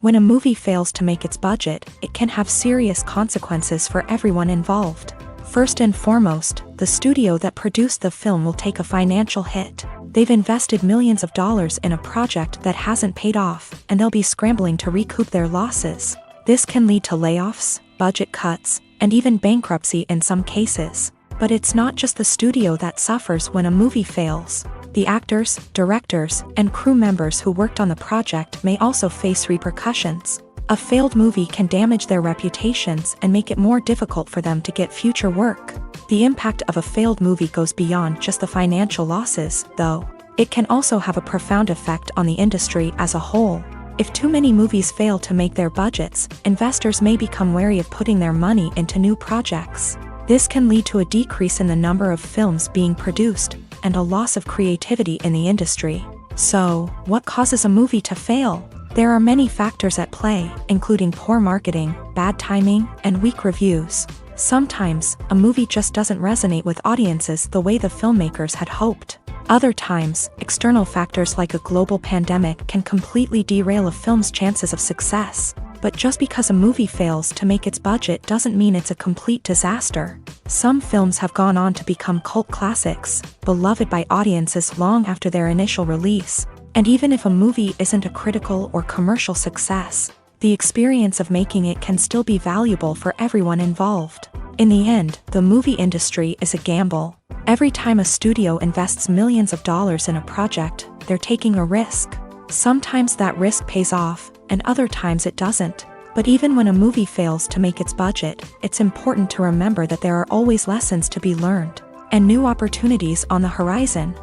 When a movie fails to make its budget, it can have serious consequences for everyone involved. First and foremost, the studio that produced the film will take a financial hit. They've invested millions of dollars in a project that hasn't paid off, and they'll be scrambling to recoup their losses. This can lead to layoffs, budget cuts, and even bankruptcy in some cases. But it's not just the studio that suffers when a movie fails. The actors, directors, and crew members who worked on the project may also face repercussions. A failed movie can damage their reputations and make it more difficult for them to get future work. The impact of a failed movie goes beyond just the financial losses, though. It can also have a profound effect on the industry as a whole. If too many movies fail to make their budgets, investors may become wary of putting their money into new projects. This can lead to a decrease in the number of films being produced, and a loss of creativity in the industry. So, what causes a movie to fail? There are many factors at play, including poor marketing, bad timing, and weak reviews. Sometimes, a movie just doesn't resonate with audiences the way the filmmakers had hoped. Other times, external factors like a global pandemic can completely derail a film's chances of success. But just because a movie fails to make its budget doesn't mean it's a complete disaster. Some films have gone on to become cult classics, beloved by audiences long after their initial release. And even if a movie isn't a critical or commercial success, the experience of making it can still be valuable for everyone involved. In the end, the movie industry is a gamble. Every time a studio invests millions of dollars in a project, they're taking a risk. Sometimes that risk pays off, and other times it doesn't. But even when a movie fails to make its budget, it's important to remember that there are always lessons to be learned, and new opportunities on the horizon.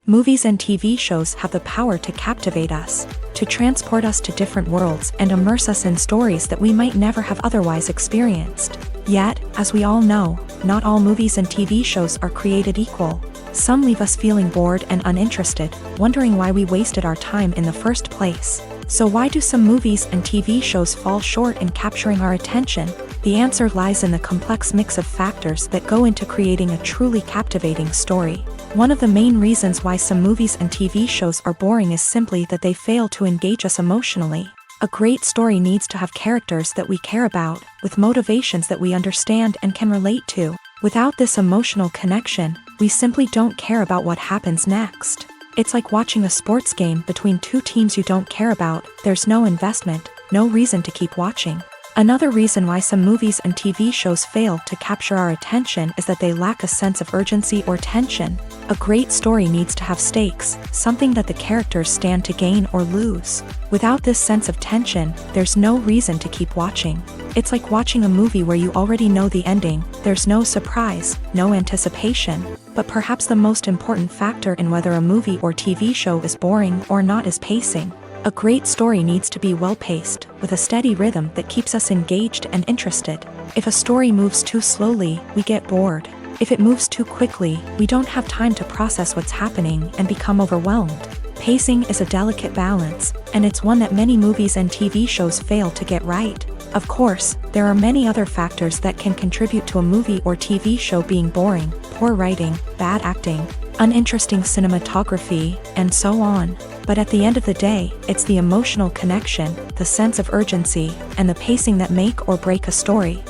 Movies and TV shows have the power to captivate us, to transport us to different worlds and immerse us in stories that we might never have otherwise experienced. Yet, as we all know, not all movies and TV shows are created equal. Some leave us feeling bored and uninterested, wondering why we wasted our time in the first place. So why do some movies and TV shows fall short in capturing our attention? The answer lies in the complex mix of factors that go into creating a truly captivating story. One of the main reasons why some movies and TV shows are boring is simply that they fail to engage us emotionally. A great story needs to have characters that we care about, with motivations that we understand and can relate to. Without this emotional connection, we simply don't care about what happens next. It's like watching a sports game between two teams you don't care about. There's no investment, no reason to keep watching. Another reason why some movies and TV shows fail to capture our attention is that they lack a sense of urgency or tension. A great story needs to have stakes, something that the characters stand to gain or lose. Without this sense of tension, there's no reason to keep watching. It's like watching a movie where you already know the ending. There's no surprise, no anticipation. But perhaps the most important factor in whether a movie or TV show is boring or not is pacing. A great story needs to be well-paced, with a steady rhythm that keeps us engaged and interested. If a story moves too slowly, we get bored. If it moves too quickly, we don't have time to process what's happening and become overwhelmed. Pacing is a delicate balance, and it's one that many movies and TV shows fail to get right. Of course, there are many other factors that can contribute to a movie or TV show being boring: poor writing, bad acting, uninteresting cinematography, and so on. But at the end of the day, it's the emotional connection, the sense of urgency, and the pacing that make or break a story.